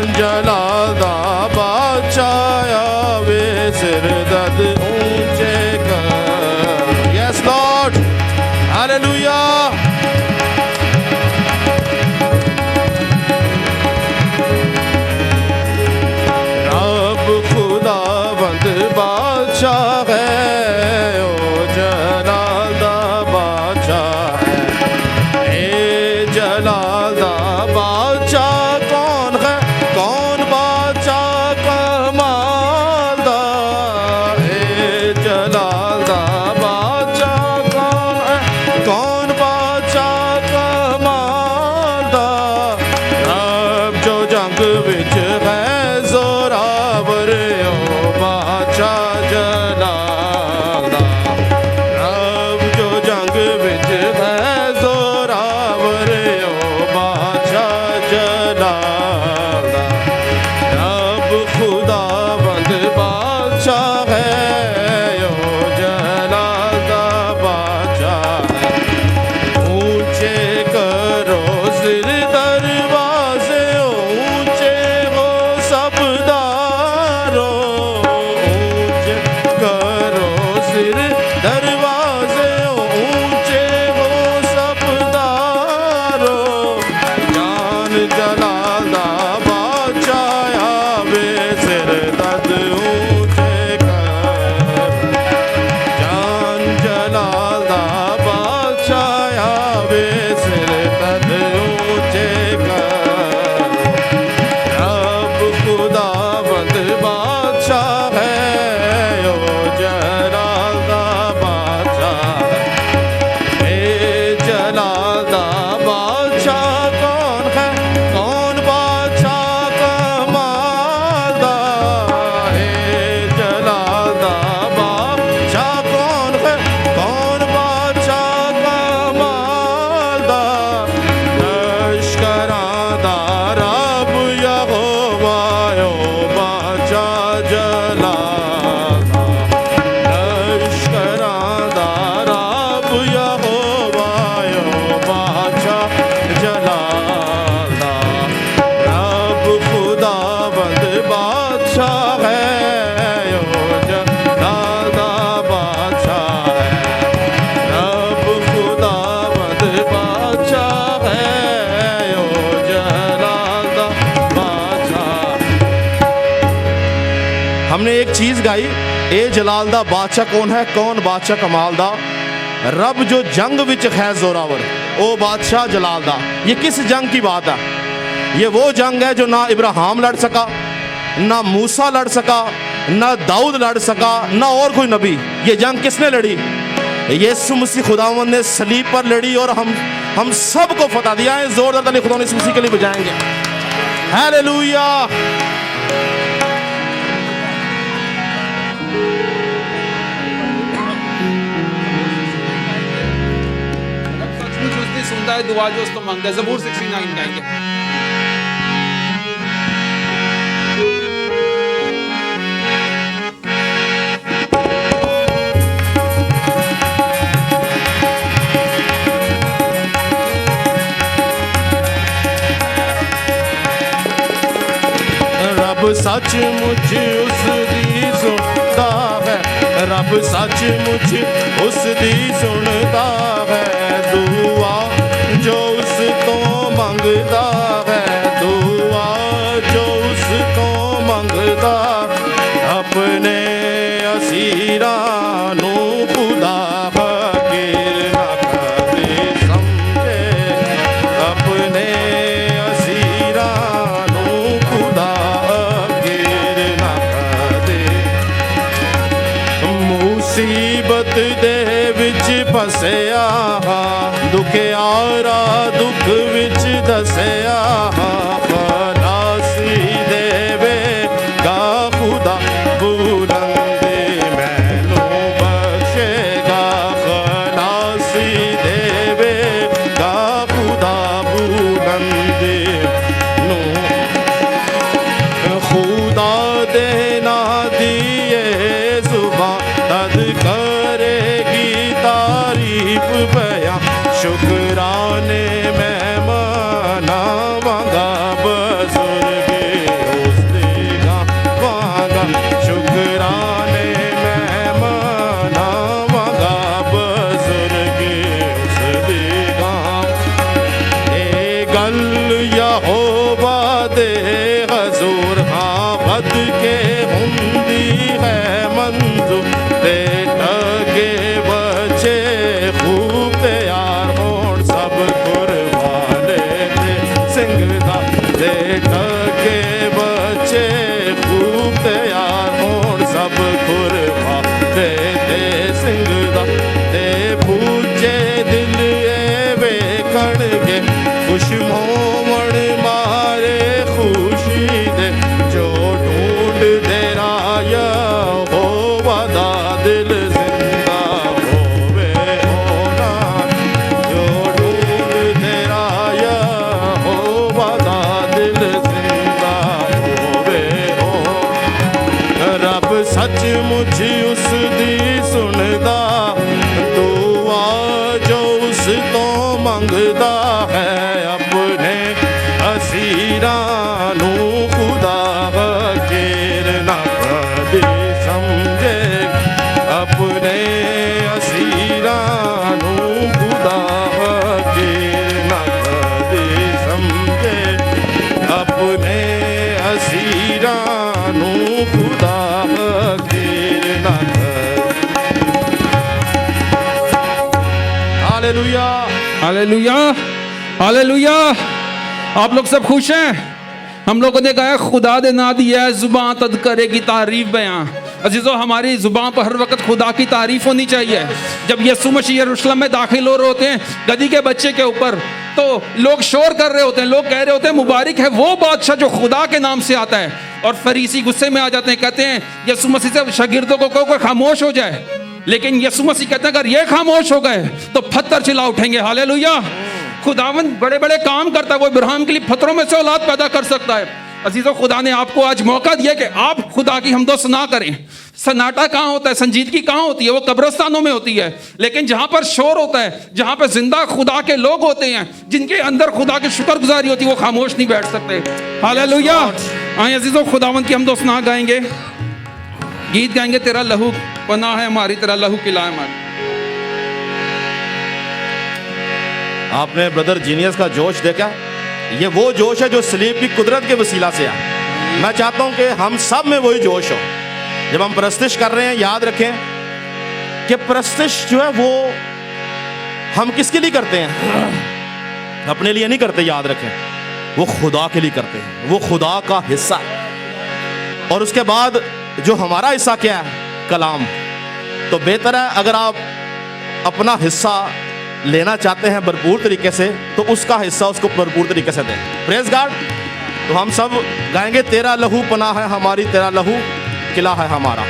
जान जलाल दा बादशाह आवे सिर दर्द ऊंचे कर यस लॉर्ड हालेलुया रब खुदावंद बादशाह है ओ जलाल दा बादशाह है ए जलाल दा बादशाह कौन है कौन बादशाह कमाल दा ए जलाल दा बादशाह कौन है कौन बादशाह कमाल दा रब जो जंग विच है जोरावर ओ बादशाह जलाल दा रब जो जंग विच है जोरावर ओ बादशाह जलाल दा रब खुदावंद बादशाह है ओ जलाल दा बादशाह है ऊंचे करो सिर दरवाजे ऊंचे हो सब दारो ऊंचे करो सिर दरवाजे ऊंचे हो सब दारो जान जलाल दा बादशाह आवे सिर दर्द ऊंचे कर जान जलाल दा बादशाह आवे सिर दर्द ऊंचे कर रब खुदावंद बादशाह है ओ जलाल दा बादशाह है ए जलाल दा बादशाह कौन है कौन बादशाह कमाल दा ए जलाल दा बादशाह कौन है कौन बादशाह कमाल दा लश्करां दा रब यहोवा ओ बादशाह जलाल दा लश्करां दा रब यहोवा ओ बादशाह जलाल दा रब खुदावंद बादशाह है ओ जलाल दा बादशाह है रब खुदावंद बादशाह है ओ जलाल दा बादशाह हमने एक चीज गाई ए जलाल दा बादशाह कौन है कौन बादशाह कमाल दा रब जो जंग विच है जोरावर ओ बादशाह जलाल दा ये किस जंग की बात है ये वो जंग है जो ना इब्राहिम लड़ सका ना मूसा लड़ सका ना दाऊद लड़ सका ना और कोई नबी ये जंग किसने लड़ी यीशु मसीह खुदावंद ने सलीब पर लड़ी और हम सबको फतह दिया है जोरदार ताली खुदा ने इस मसीह के लिए बजाएंगे हालेलुया सचमुच उसने सुनता है दुआ जो उसको मांगता है ज़बूर 69 गाएंगे रब सचमुच उसदी सुनदा है रब सचमुच उसदी सुनदा है दुआ जो उस तो मंगदा है दुआ जो उस तो मंगदा अपने असीरां नू खुदा फकीर ना करे समझे अपने असीरां नू खुदा फकीर ना करे मुसीबत दे विच फसिया दुखियारा दुख विच दसिया खलासी देवे गा खुदा बुलंदे मैनू बख्शेगा खलासी देवे गा खुदा बुलंदे नू खुदा देना दिए जुबान तद करेगी तारीफ बयां शुक्राने मैं मनावांगा دے حضور ہاں بد کے ہندی ہے منظور دے ٹگے بچے خوب تیار ہون سب قربانے دے سنگھ دا دے ٹگے بچے خوب تیار ہون سب قربانے دے سنگھ دا دے پوچھے دل اے ویکھن گے خوش مومن مارے خوشی دے جو ڈھونڈ دے رایا ہو ودا دل زندہ ہووے ہونا جو ڈھونڈ دے رایا ہو ودا دل زندہ ہووے ہونا رب سچ مجھ اس دی سندا دعا جو اس تو منگدا ہے اپنے اسیراں نو خدا غیر نہ کدی سمجھے اپنے اسیراں نو خدا غیر نہ کدی سمجھے اپنے اسیراں نو خدا غیر نہ ہاللویا हालेलुया हालेलुया आप लोग सब खुश हैं हम लोगों ने कहा खुदा दे ना दी है जुबान तद करेगी तारीफ बयां अजीजों हमारी जुबान पर हर वक्त खुदा की तारीफ होनी चाहिए जब यीशु मसीह यरूशलेम में दाखिल हो रहे होते हैं गधी के बच्चे के ऊपर तो लोग शोर कर रहे होते हैं लोग कह रहे होते हैं मुबारक है वो बादशाह जो खुदा के नाम से आता है और फरीसी गुस्से में आ जाते हैं कहते हैं यीशु मसीह से शागिर्दों को कहो कि खामोश हो जाए लेकिन यीशु मसीह कहते हैं अगर ये खामोश हो गए तो पत्थर चिल्ला उठेंगे हालेलुया खुदावंद बड़े बड़े काम करता है वो इब्राहिम के लिए पत्थरों में से औलाद पैदा कर सकता है अजीजों खुदा ने आपको आज मौका दिया कि आप खुदा की हमदो सना करें सन्नाटा कहाँ होता है संजीदगी कहाँ होती है वो कब्रिस्तानों में होती है लेकिन जहाँ पर शोर होता है जहाँ पर जिंदा खुदा के लोग होते हैं जिनके अंदर खुदा की शुक्रगुजारी होती है वो खामोश नहीं बैठ सकते हालेलुया आए अजीजों खुदावंद की हमदो सना गाएंगे गीत गाएंगे तेरा लहू पनाह है हमारी तेरा लहू किला है हमारी आपने ब्रदर जीनियस का जोश देखा ये वो जोश है जो सलीब की कुदरत के वसीला से आया मैं चाहता हूं कि हम सब में वही जोश हो जब हम प्रस्तिश कर रहे हैं याद रखें कि प्रस्तिश जो है वो हम किसके लिए करते हैं अपने लिए नहीं करते याद रखें वो खुदा के लिए करते हैं वो खुदा का हिस्सा और उसके बाद जो हमारा हिस्सा क्या है कलाम तो बेहतर है अगर आप अपना हिस्सा लेना चाहते हैं भरपूर तरीके से तो उसका हिस्सा उसको भरपूर तरीके से दें प्रेज गॉड तो हम सब गाएंगे तेरा लहू पनाह है हमारी तेरा लहू किला है हमारा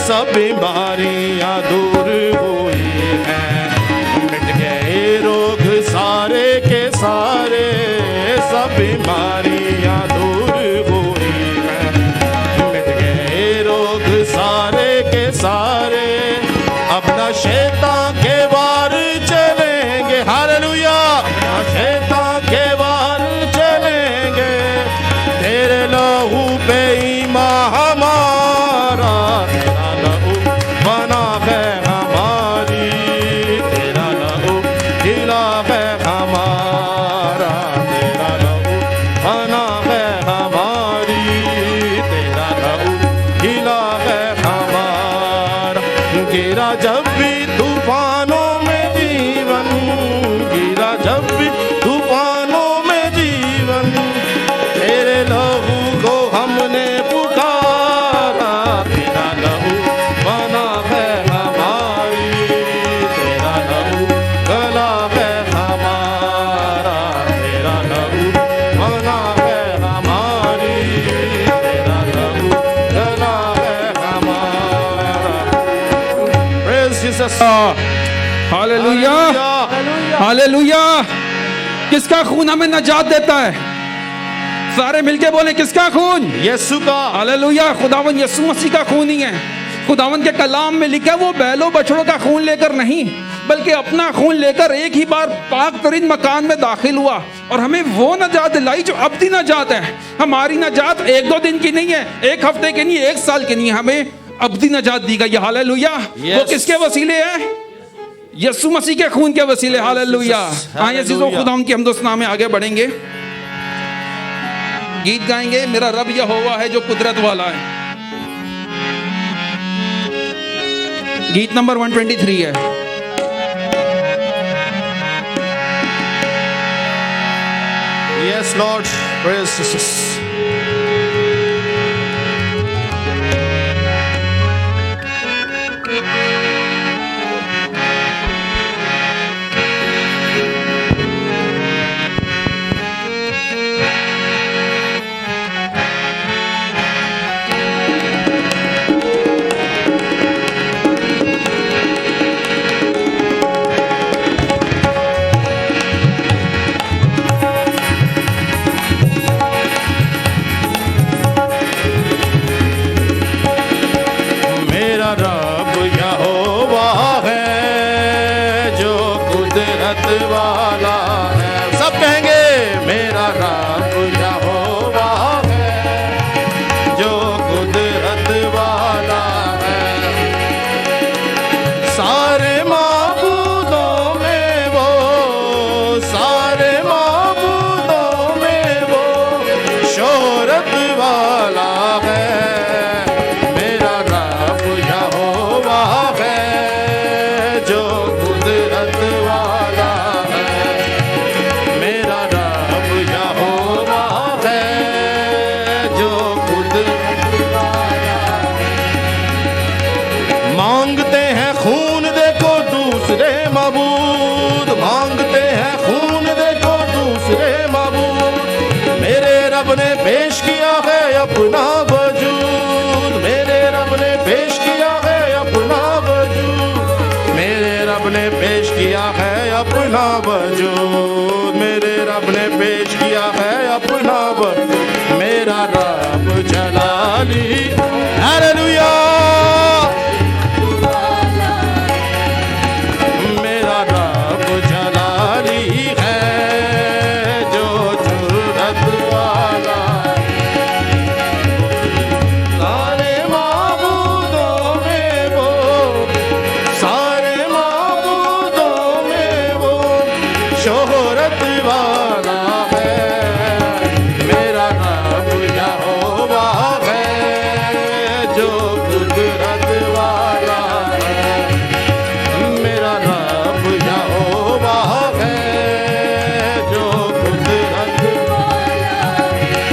सब बीमारियां दूर हुई हैं मिट गए रोग सारे के सारे सब बीमारियां दूर हुई हैं मिट गए रोग सारे के सारे अपना शैतान के वार चलेंगे हालेलुया अपना शैतान के वार चलेंगे तेरे लहू पे ईमान हमारा बना है हमारी तेरा लहू किला है हमारा तेरा लहू बना है हमारी तेरा लहू किला है हमारा गिरा जब भी तूफानों में जीवन गिरा जब भी तूफानों में जीवन तेरे लहू को हमने पुकार यस हालेलुया, हालेलुया। किसका खून हमें नजात देता है? सारे मिलके बोले, किसका खून? यीशु का। हालेलुया। खुदावन यीशु मसीह का खून ही है। खुदावन के कलाम में लिखा है, वो बैलों बछड़ों का खून लेकर नहीं, बल्कि अपना खून लेकर एक ही बार पाक तरीन मकान में दाखिल हुआ और हमें वो नजात दिलाई जो अब्दी नजात है। हमारी नजात एक दो दिन की नहीं है, एक हफ्ते की नहीं है, एक साल की नहीं है, हमें अब्दी नजात दी गई। हालेलुया। वो किसके वसीले है? यीशु मसीह के खून के वसीले। हालेलुया। आइए अज़ीज़ों, खुदावन की हम्दो-सना में आगे बढ़ेंगे, गीत गाएंगे। मेरा रब यहोवा है जो कुदरत वाला है। गीत नंबर 123 है। Yes, Lord. Praise Jesus. वाला है। सब कहेंगे, मेरा रब यहोवा है जो कुदरत वाला है। सारे माबूदों में वो, सारे माबूदों में वो शोहरत वाला है। मेरा रब यहोवा है जो कुदरत वाला मांगते हैं खून देखो दूसरे माबूद, मांगते हैं खून देखो दूसरे माबूद। मेरे रब ने पेश किया है अपना वजूद, मेरे रब ने पेश किया है अपना वजूद, मेरे रब ने पेश किया है अपना वजूद, मेरे रब ने पेश किया है अपना वजूद। मेरा रब जलाली, हालेलुया। शोहरत वाला है मेरा रब यहोवा है जो कुदरत वाला है। मेरा रब यहोवा है जो कुदरत वाला है।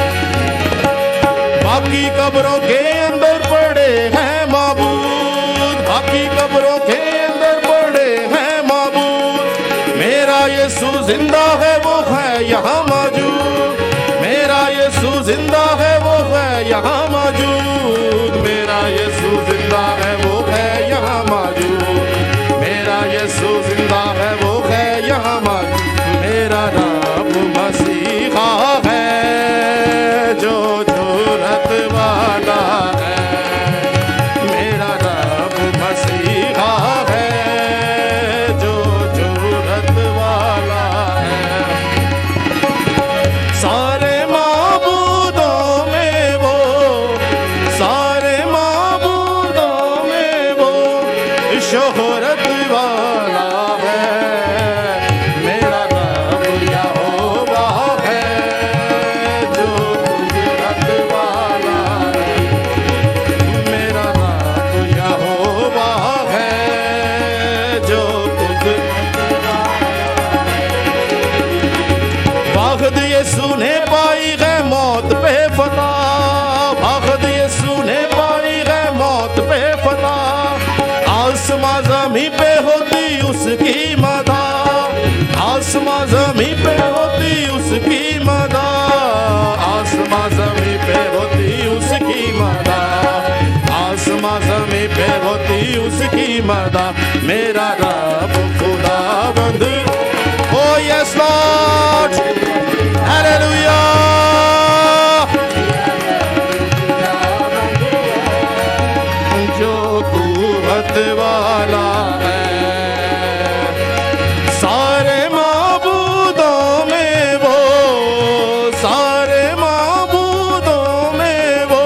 बाकी कब्रों के अंदर पड़े हैं माबूद, बाकी कब्रों के अंदर पड़े हैं माबूद। मेरा यीशु जिंदा है वो है यहाँ मौजूद, मेरा यीशु जिंदा है वो है यहाँ मौजूद, मेरा यीशु जिंदा है वो है यहाँ मौजूद, मेरा यीशु जिंदा है वो है यहाँ मौजूद। मेरा रब मसीहा है जो जुरत वाला है, मेरा रब मसीहा है जो जुरत वाला है। सारे माबूदों में वो, सारे माबूदों में वो शोहरत वाला है। मेरा रब यहोवा है जो कुदरत वाला है, मेरा रब यहोवा है जो कुदरत वाला है। बाखद यीशु ने पाई है मौत पे फतह, बाखद यीशु ने पाई है मौत पे फतह। आसमां ज़मीं पे होती उसकी मदद, आसमां ज़मीं पे होती उसकी मदद, आसमां ज़मीं पे होती उसकी मदद, आसमां ज़मीं पे होती उसकी मदद। मेरा रब खुदावंद। ओ यस लॉर्ड, हालेलुया। जो कुव्वत वाला है, सारे माबूदों में वो, सारे माबूदों में वो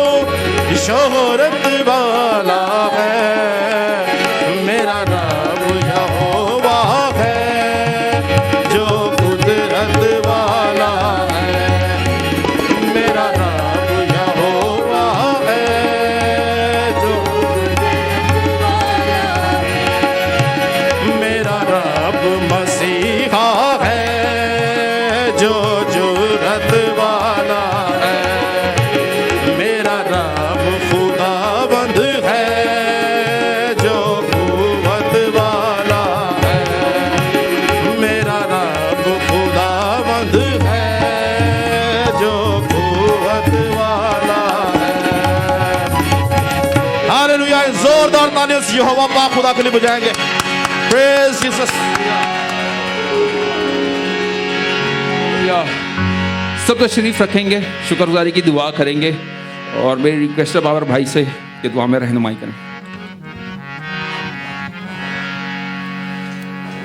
शोहरत वाला है। मेरा रब यहोवा है, जो कुदरत वाला है। मेरा रब यहोवा है, जो मेरा रब मसीहा है, जो जुरत वाला है। मेरा रब खुदाबंद है, जो कुव्वत वाला है। मेरा रब खुदाबंद है, जो कुव्वत वाला है। हालेलुया। जोरदार तालियां से यहोवा पाक खुदा के लिए बजाएंगे। Praise Jesus. सब तो शरीफ रखेंगे, शुक्रगुजारी की दुआ करेंगे और मेरी रिक्वेस्ट है बाबर भाई से कि दुआ में रहनुमाई करें।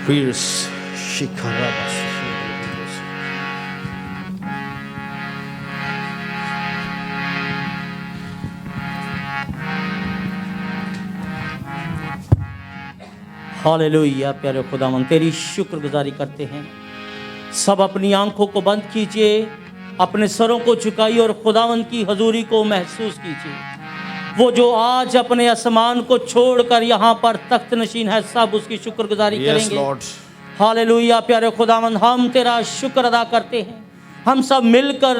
Fierce Shikarabas. हालेलुया। प्यारे खुदावन तेरी शुक्रगुजारी करते हैं। सब अपनी आंखों को बंद कीजिए, अपने सरों को झुकाइए और खुदावन की हजूरी को महसूस कीजिए। वो जो आज अपने आसमान को छोड़कर यहाँ पर तख्त नशीन है, सब उसकी शुक्रगुजारी Yes, करेंगे। Lord. हालेलुया। प्यारे खुदावन हम तेरा शुक्र अदा करते हैं। हम सब मिलकर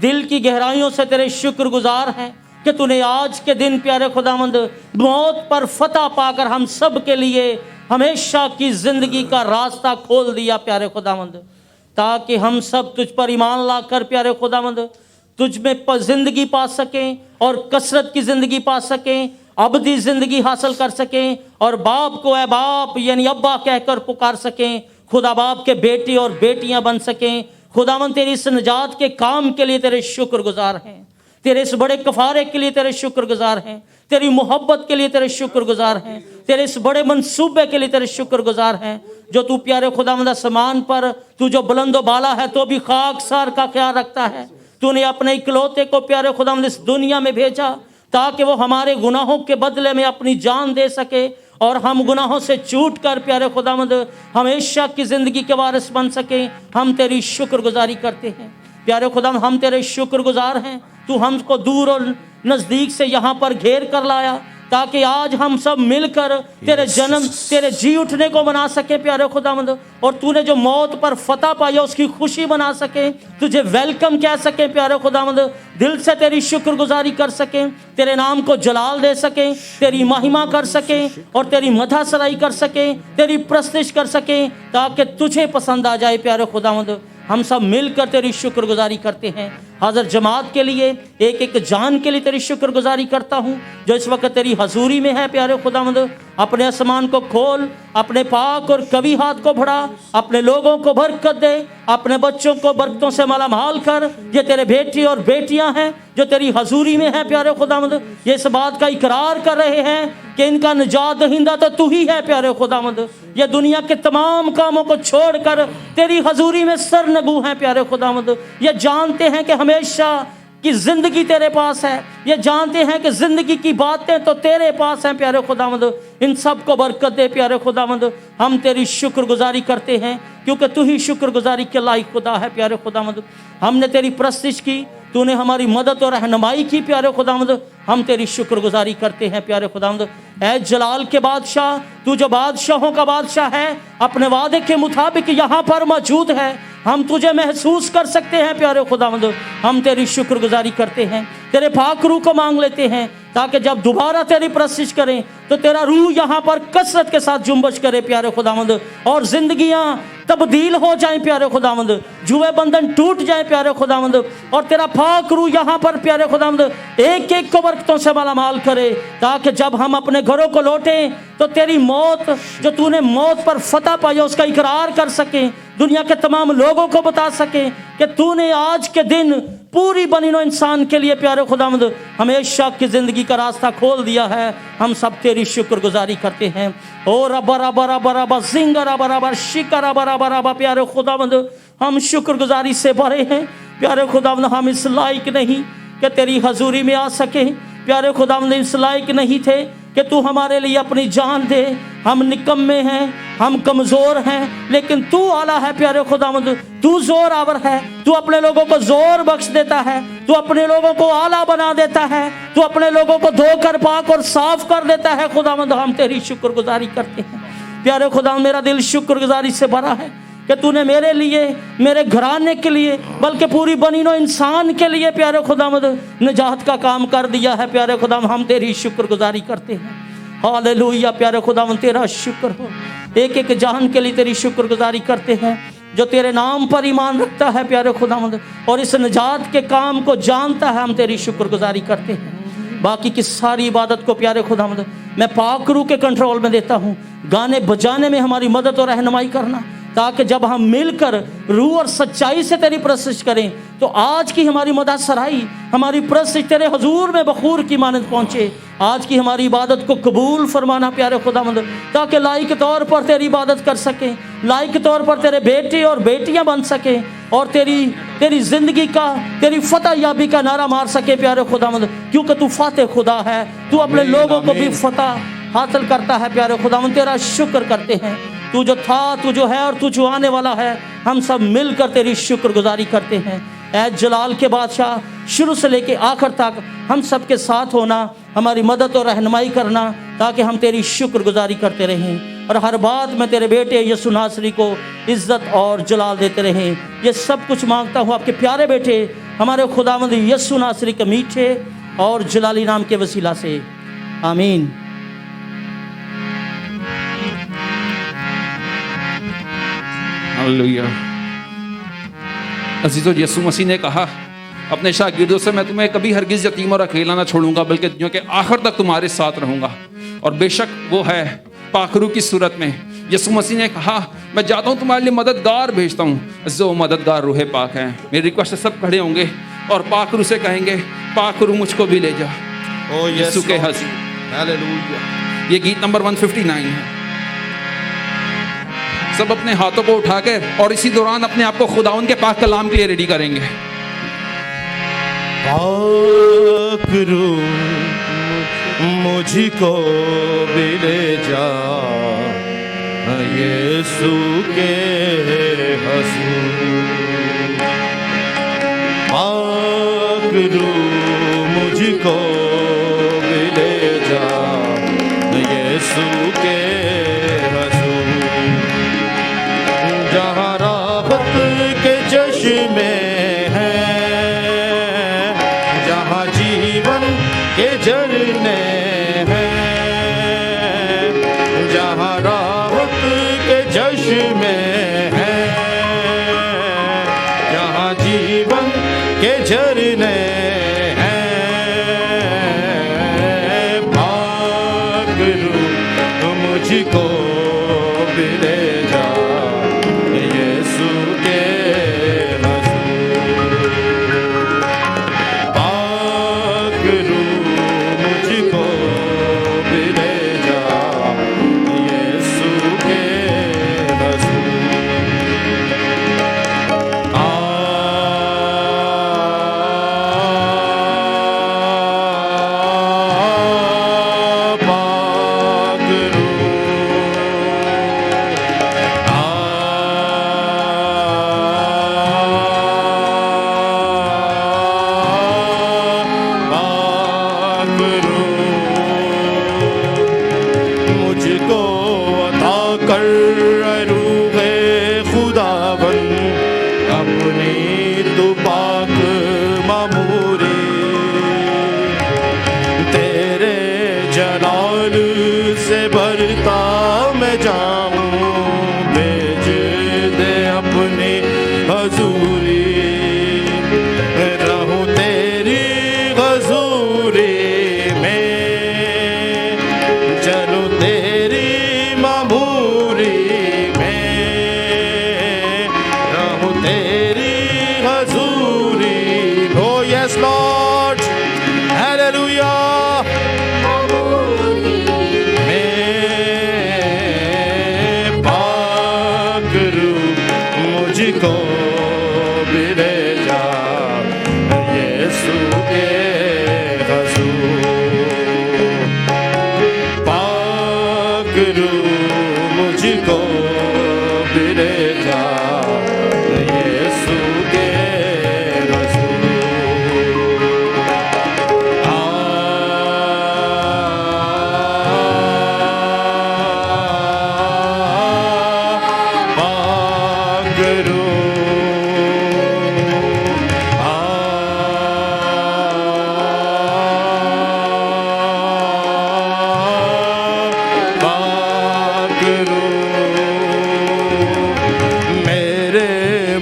दिल की गहराइयों से तेरे शुक्रगुजार हैं कि तूने आज के दिन प्यारे खुदावंद मौत पर फतह पाकर हम सब के लिए हमेशा की जिंदगी का रास्ता खोल दिया प्यारे खुदावंद, ताकि हम सब तुझ पर ईमान लाकर प्यारे खुदावंद तुझ में जिंदगी पा सकें और कसरत की जिंदगी पा सकें, अबदी जिंदगी हासिल कर सकें और बाप को ए बाप यानी अब्बा कहकर पुकार सकें। खुदा बाप के बेटे और बेटियां बन सकें। खुदावंद तेरी इस निजात के काम के लिए तेरे शुक्रगुजार हैं। तेरे इस बड़े कफारे के लिए तेरे शुक्रगुजार हैं। तेरी मोहब्बत के लिए तेरे शुक्रगुजार हैं। तेरे इस बड़े मंसूबे के लिए तेरे शुक्रगुजार हैं जो तू प्यारे खुदावंद आसमान पर तू जो बुलंदो बाला है तो भी खाकसार का ख्याल रखता है। तूने अपने इकलौते को प्यारे खुदावंद इस दुनिया में भेजा ताकि वो हमारे गुनाहों के बदले में अपनी जान दे सके और हम गुनाहों से छूट कर प्यारे खुदावंद हमेशा की ज़िंदगी के वारिस बन सके। हम तेरी शुक्रगुजारी करते हैं प्यारे खुदावंद, हम तेरे शुक्रगुजार हैं। तू हमको दूर और नज़दीक से यहाँ पर घेर कर लाया ताकि आज हम सब मिलकर तेरे जन्म तेरे जी उठने को मना सके प्यारे खुदावंद, और तूने जो मौत पर फतह पाया उसकी खुशी मना सके, तुझे वेलकम कह सके प्यारे खुदावंद, दिल से तेरी शुक्रगुजारी कर सके, तेरे नाम को जलाल दे सके, तेरी महिमा कर सके और तेरी मदह सराई कर सके, तेरी प्रस्तिश कर सके ताकि तुझे पसंद आ जाए प्यारे खुदावंद। हम सब मिलकर तेरी शुक्रगुजारी करते हैं। हाज़िर जमात के लिए एक एक जान के लिए तेरी शुक्रगुजारी करता हूँ जो इस वक्त तेरी हजूरी में है प्यारे खुदावंद। अपने आसमान को खोल, अपने पाक और कवी हाथ को बढ़ा, अपने लोगों को बरकत दे, अपने बच्चों को बरकतों से मालामाल कर। ये तेरे बेटी और बेटियां हैं जो तेरी हजूरी में है प्यारे खुदावंद। ये इस बात का इकरार कर रहे हैं कि इनका निजात दहिंदा तो तू ही है प्यारे खुदावंद। ये दुनिया के तमाम कामों को छोड़कर तेरी हजूरी में सरनगू हैं प्यारे खुदावंद। ये जानते हैं कि हमेशा कि जिंदगी तेरे पास है, ये जानते हैं कि जिंदगी की बातें तो तेरे पास हैं प्यारे खुदावंद। इन सब को बरकत दे प्यारे खुदावंद। हम तेरी शुक्रगुजारी करते हैं क्योंकि तू ही शुक्रगुजारी के लायक खुदा है प्यारे खुदावंद। हमने तेरी प्रस्तिश की, तूने हमारी मदद और रहनुमाई की प्यारे खुदावंद। हम तेरी शुक्रगुजारी करते हैं प्यारे खुदावंद। ऐ जलाल के बादशाह, तू जो बादशाहों का बादशाह है, अपने वादे के मुताबिक यहाँ पर मौजूद है। हम तुझे महसूस कर सकते हैं प्यारे खुदावंद। हम तेरी शुक्रगुजारी करते हैं, तेरे पाक रूह को मांग लेते हैं ताकि जब दोबारा तेरी प्रस्तिश करें तो तेरा रूह यहाँ पर कसरत के साथ जुम्बश करे प्यारे खुदावंद, और जिंदगियाँ तब्दील हो जाए प्यारे खुदावंद, जुए बंधन टूट जाए प्यारे खुदावंद, और तेरा पाक रूह यहाँ पर प्यारे खुदावंद एक एक को बरकतों से मालामाल करे, ताकि जब हम अपने घरों को लौटें तो तेरी मौत, जो तूने मौत पर फतह पाई उसका इकरार कर सकें, दुनिया के तमाम लोगों को बता सकें कि तूने आज के दिन पूरी बनी नो इंसान के लिए प्यारे खुदावंद हमेशा की ज़िंदगी का रास्ता खोल दिया है। हम सब तेरी शुक्रगुजारी करते हैं। ओ रब्बा रब्बा रब्बा रब्बा ज़िंगा रब्बा रब्बा शिका रब्बा रब्बा रब्बा प्यारे खुदावंद हम शुक्रगुजारी से भरे हैं प्यारे खुदावंद। हम इस लायक नहीं कि तेरी हजूरी में आ सके प्यारे खुदावंद, इस लायक नहीं थे कि तू हमारे लिए अपनी जान दे। हम निकम्मे हैं, हम कमज़ोर हैं, लेकिन तू आला है प्यारे खुदावंद, तू ज़ोर आवर है, तू अपने लोगों को ज़ोर बख्श देता है, तू अपने लोगों को आला बना देता है, तू अपने लोगों को धोकर पाक और साफ कर देता है खुदावंद। हम तेरी शुक्रगुजारी करते हैं प्यारे खुदावंद। मेरा दिल शुक्रगुजारी से भरा है कि तूने मेरे लिए, मेरे घराने के लिए, बल्कि पूरी बनी नो इंसान के लिए प्यारे खुदावंद निजात का काम कर दिया है प्यारे खुदावंद। हम तेरी शुक्रगुजारी करते हैं। हालेलुया प्यारे खुदावंद, तेरा शुक्र हो। एक एक जान के लिए तेरी शुक्रगुजारी करते हैं जो तेरे नाम पर ईमान रखता है प्यारे खुदावंद और इस निजात के काम को जानता है। हम तेरी शुक्रगुजारी करते हैं। बाकी की सारी इबादत को प्यारे खुदावंद मैं पाक रूह के कंट्रोल में देता हूँ। गाने बजाने में हमारी मदद और रहनुमाई करना, ताकि जब हम मिलकर रूह और सच्चाई से तेरी प्रस्तुति करें तो आज की हमारी मदद सराई, हमारी प्रस्तुति तेरे हजूर में बखूर की मानद पहुँचे। आज की हमारी इबादत को कबूल फरमाना प्यारे खुदावंद, ताकि लायक तौर पर तेरी इबादत कर सकें, लायक तौर पर तेरे बेटे और बेटियां बन सकें और तेरी ज़िंदगी का, तेरी फतह याबी का नारा मार सके प्यारे खुदावंद, क्योंकि तू फातह खुदा है। तू अपने लोगों को भी फतह हासिल करता है प्यारे खुदावंद। तेरा शुक्र करते हैं। तू जो था, तू जो है और तू जो आने वाला है, हम सब मिलकर तेरी शुक्रगुजारी करते हैं। ऐ जलाल के बादशाह, शुरू से लेके आखिर तक हम सब के साथ होना, हमारी मदद और रहनुमाई करना, ताकि हम तेरी शुक्रगुजारी करते रहें और हर बात में तेरे बेटे यीशु नासरी को इज्जत और जलाल देते रहें। ये सब कुछ मांगता हूँ आपके प्यारे बेटे हमारे खुदावंद यीशु नासरी के मीठे और जलाली नाम के वसीला से, आमीन। हालेलुया। अजीज़ों, यीशु मसीह ने कहा अपने शागिर्दों से, मैं तुम्हें कभी हरगिज़ यतीम और अकेला ना छोड़ूंगा, बल्कि दुनिया के आखिर तक तुम्हारे साथ रहूंगा। और बेशक वो है पाखरू की सूरत में। यीशु मसीह ने कहा, मैं जाता हूँ तुम्हारे लिए मददगार भेजता हूँ, जो मददगार रूह पाक है। मेरी रिक्वेस्ट से सब खड़े होंगे और पाखरू से कहेंगे, पाखरू मुझको भी ले जा। ओ यीशु के हज़ूर। हालेलुया। ये गीत नंबर 159 है। सब अपने हाथों को उठा के और इसी दौरान अपने आप को खुदावन के पाक कलाम के लिए रेडी करेंगे। पाक रूह मुझको भी ले जा, यीशु के हज़ूर। पाक रूह मुझको भी ले जा, यीशु के जहाँ राहत के चश्मे हैं, जहाँ जीवन के झरने हैं, जहाँ राहत के चश्मे हैं, जहाँ जीवन के झरने हैं, पाक रूह मुझको भी ले जा, करो मुझको मेरे जा यीशु के रसूल करो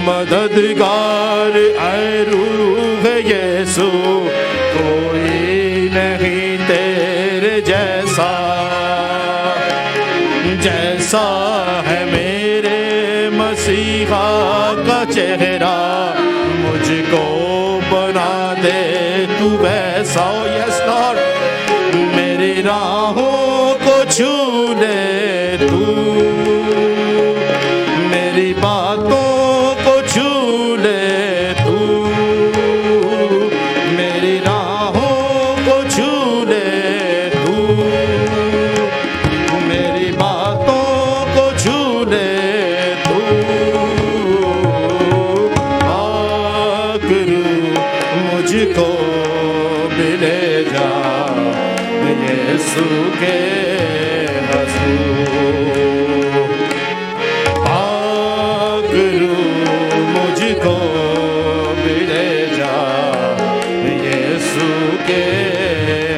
मददगार ऐ रूह यीशु कोई नहीं तेरे जैसा जैसा है मेरे मसीहा का चेहरा मुझको बना दे तू वैसा यस लॉर्ड मेरी राहों को छू ले तू मेरी बातों मुझको मिले जा यीशु के हजूर गुरु मुझको मिले जा यीशु के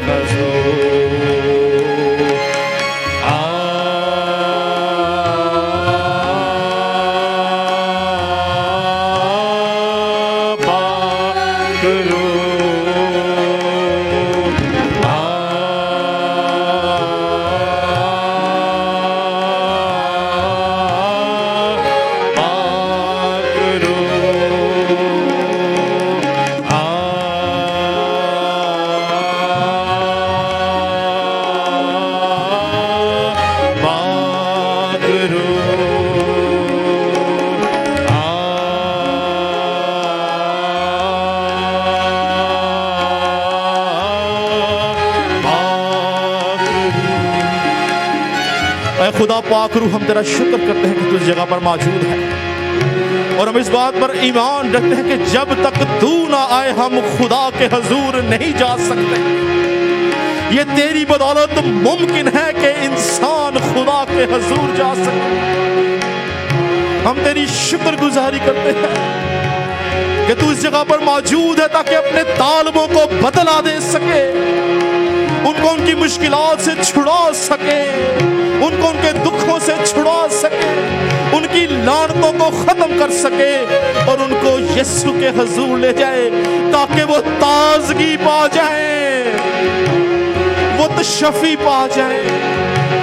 हजूर खुदा पाक रूह हम तेरा शुक्र करते हैं कि तू इस जगह पर मौजूद है और हम इस बात पर ईमान रखते हैं कि जब तक तू ना आए हम खुदा के हजूर नहीं जा सकते। ये तेरी बदौलत मुमकिन है कि इंसान खुदा के हजूर जा सके। हम तेरी शुक्रगुजारी करते हैं कि तू इस जगह पर मौजूद है ताकि अपने तालिबों को बदला दे सके, उनको उनकी मुश्किलात से छुड़ा सके, उनको उनके दुखों से छुड़ा सके, उनकी लानतों को खत्म कर सके और उनको यीशु के हजूर ले जाए ताकि वो ताजगी पा जाए, वो तशफ़ी पा जाए,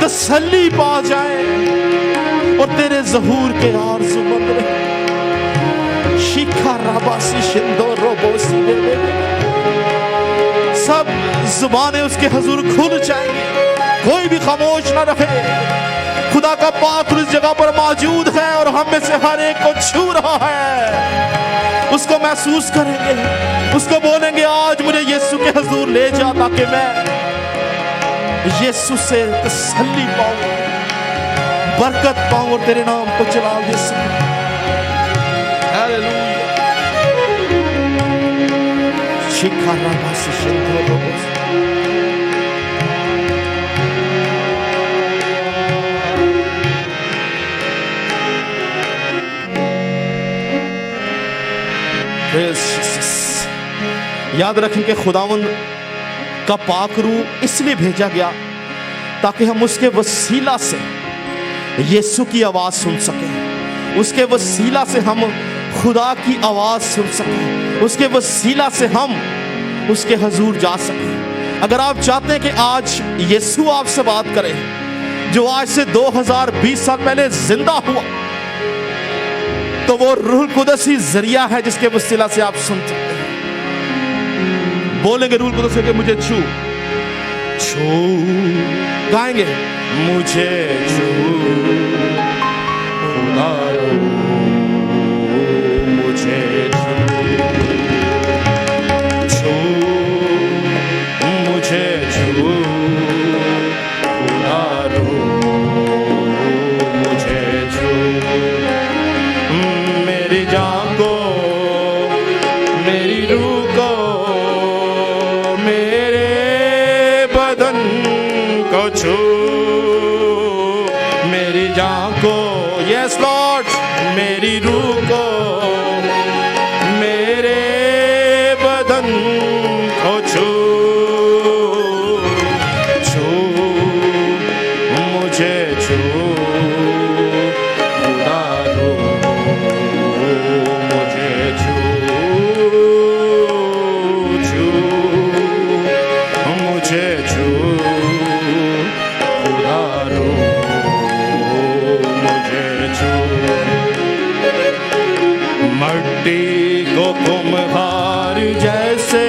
तसल्ली पा जाए और तेरे ज़हूर के आरज़ूमंद रहे। शिखा राबासी शिंदो रोबोसी सब जुबानें उसके हजूर खुल जाएंगी, कोई भी खामोश ना रहे। खुदा का पाक इस जगह पर मौजूद है और हम में से हर एक को छू रहा है। उसको महसूस करेंगे, उसको बोलेंगे आज मुझे यीशु के हजूर ले जा ताकि मैं यीशु से तसल्ली पाऊं, बरकत पाऊं और तेरे नाम को चला दे सकूं। हालेलुया। शिखा राबासी शिंदो रोबोसी याद रखें कि खुदावंद का पाक रूह इसलिए भेजा गया ताकि हम उसके वसीला से यीशु की आवाज सुन सकें, उसके वसीला से हम खुदा की आवाज सुन सकें, उसके वसीला से हम उसके हजूर जा सकें। अगर आप चाहते हैं कि आज यीशु आपसे बात करे जो आज से 2020 साल पहले जिंदा हुआ, तो वो रूह कुदस ही जरिया है जिसके वसीला से आप सुन सकते हैं। बोलेंगे रूह कुदस के मुझे छू छू, गाएंगे मुझे छू खुदा मुझे छू मुझे छू खुदा मेरी जान को, मेरी रूह को, मेरे बदन को छू, मेरी जान को, यस लॉर्ड, मेरी रूह को, मेरे बदन को छू, छू मुझे छू, खुदा रो मुझे छू, छू मुझे छू, खुदा रो मुझे छू। मट्टी को कुम्हार जैसे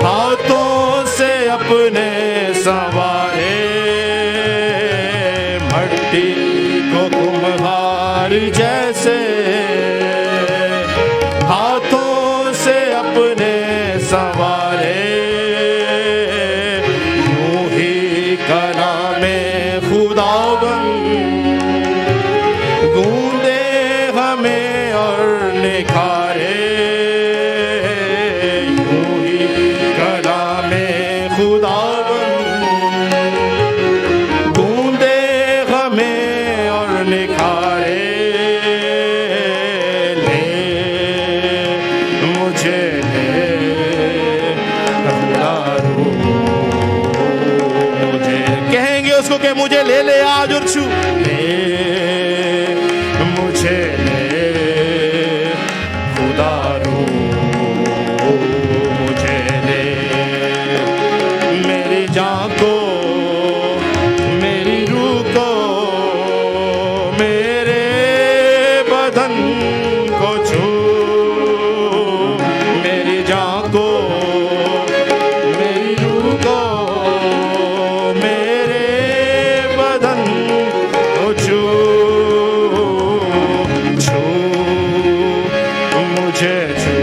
हाथों से अपने संवारे, मट्टी को कुम्हार जैसे हाथों से अपने संवारे, यूं ही कलामे खुदावंद गूंदे हमें और निखारे, यूं ही कलामे खुदावंद गूंदे हमें और निखारे, ले मुझे ले खुदा रो मुझे, कहेंगे उसको कि मुझे ले ले आज और छू, ले मुझे ले खुदा रो मुझे ले, मेरी जान को, मेरी रूह को, मेरे बदन को छू, मेरी जान को, मेरी रूह को, मेरे बदन को छू, छू मुझे छू,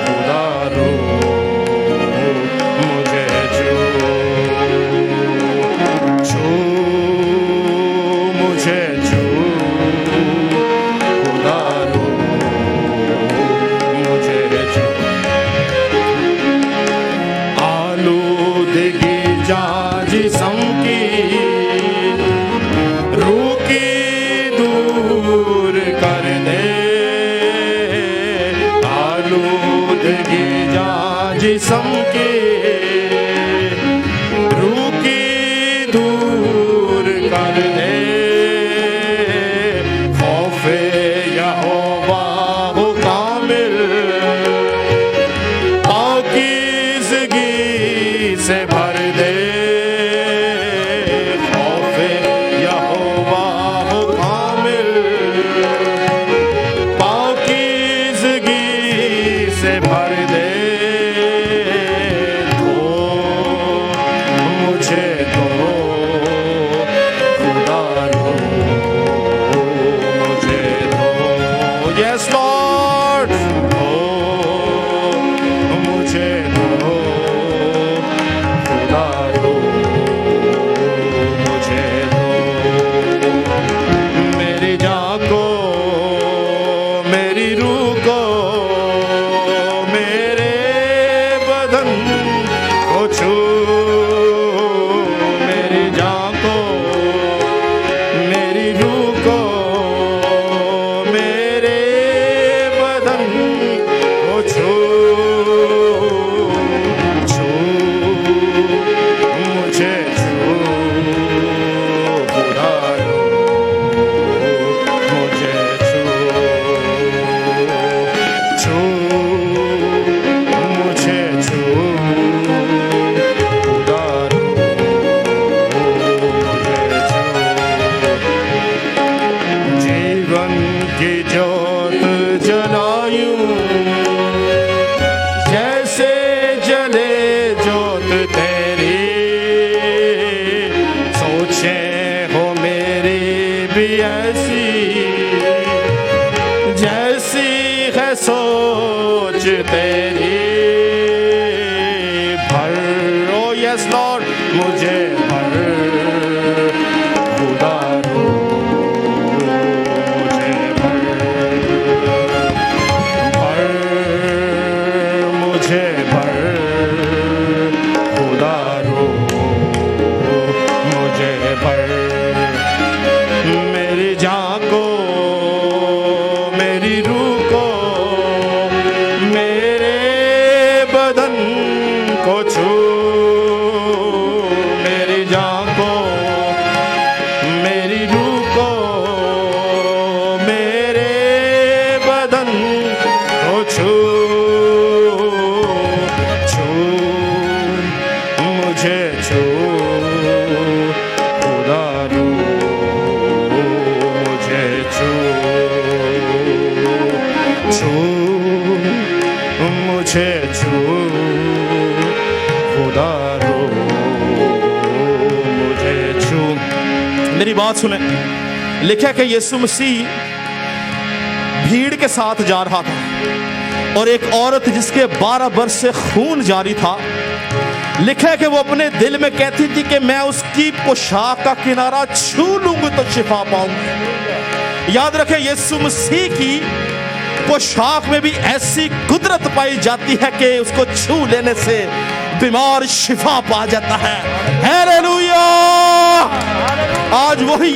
खुदा रो मुझे छू, छू मुझे छू, खुदा रो मुझे छू। आलूदगी जान जिस्म की रूह की दूर कर दे, आलूदगी जान जिस्म की रूह की दूर कर दे, खौफे यहोवा हो कामिल पाकीज़गी से भर दे, खौफे यहोवा हो कामिल पाकीज़गी से भर दे, धो मुझे धो, खुदा रो मुझे धो, यस लॉर्ड, धो मुझे धो, खुदा रो मुझे धो, मेरी जान को, मेरी रूह को, मेरे बदन को छू, मेरी जान को, मेरी रूह को, मेरे बदन को छू, छू मुझे छू, खुदा रो मुझे छू, छू मुझे छू, खुदा रो मुझे छू। जीवन की ज्योत जलायूं जैसे जले ज्योत तेरी, सोचे हो मेरी भी ऐसी जैसी है सोच तेरी, भर ओ यस लॉर्ड मुझे भर, खुदा रो मुझे छू खुदा रू मुझे छू मुझे छू खुदा रू मुझे छू। मेरी बात सुने, लिखा कि यीशु मसीह भीड़ के साथ जा रहा था और एक औरत जिसके 12 वर्ष से खून जारी था, लिखा है कि वो अपने दिल में कहती थी कि मैं उसकी पोशाक का किनारा छू लूंगी तो शिफा पाऊंगी। याद रखें, यीशु मसीह की पोशाक में भी ऐसी कुदरत पाई जाती है कि उसको छू लेने से बीमार शिफा पा जाता है। हालेलुया। आज वही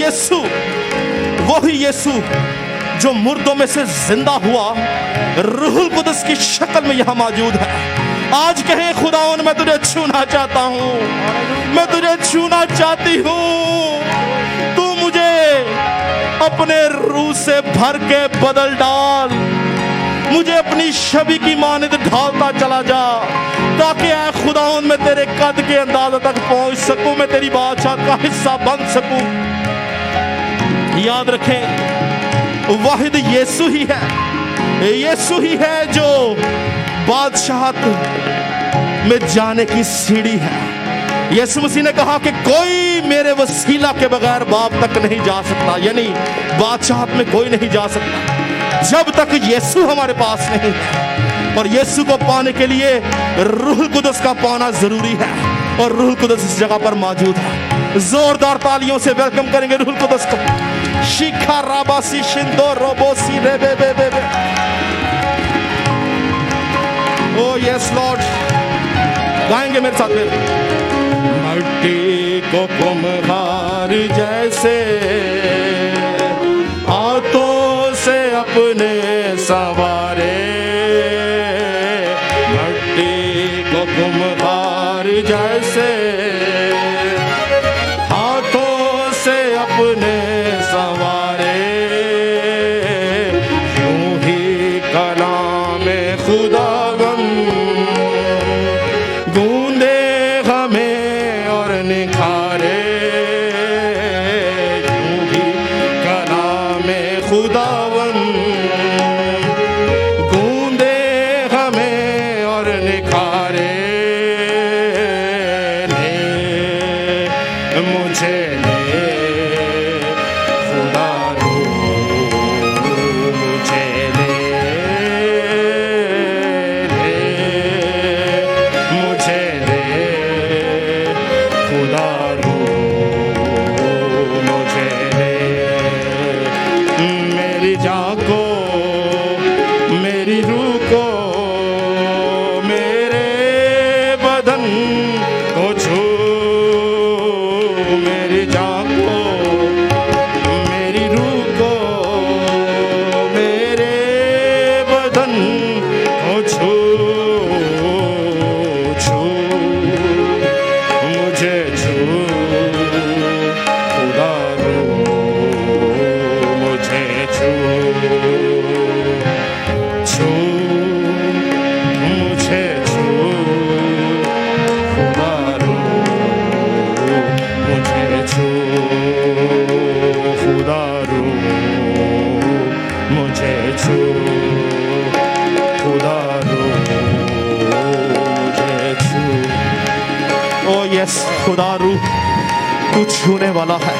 यीशु जो मुर्दों में से जिंदा हुआ, रूहुल कुदस की शक्ल में यहां मौजूद है। आज कहें खुदावन मैं तुझे छूना चाहता हूं, मैं तुझे छूना चाहती हूं। तू मुझे अपने रूह से भर के बदल डाल, मुझे अपनी छवि की मानद ढालता चला जा, ताकि ऐ खुदावन मैं तेरे कद के अंदाज़ तक पहुंच सकूं, मैं तेरी बादशाह का हिस्सा बन सकूं। याद रखें, वाहिद यीशु ही है जो बादशाहत में जाने की सीढ़ी है। यीशु मसीह ने कहा कि कोई मेरे वसीला के बगैर बाप तक नहीं जा सकता, यानी बादशाहत में कोई नहीं जा सकता जब तक यीशु हमारे पास नहीं है। और यीशु को पाने के लिए रूह कुदस का पाना जरूरी है, और रूह कुदस इस जगह पर मौजूद है। जोरदार तालियों से वेलकम करेंगे रूह कुदस को। शिखा राबासी शिंदो रोबोसी रे बे बे बे बे। ओ यस लॉर्ड, गाएंगे मेरे साथ में। मट्टी को कुम्हार जैसे हाथों से अपने संवारे, मट्टी को कुम्हार जैसे हाथों से अपने संवारे, यूं ही कलाम खुदावन गूंदे हमें और निखारे, यूं ही कलाम खुदावन गूंदे हमें और निखारे। मुझे खुदा रूह तू छूने वाला है,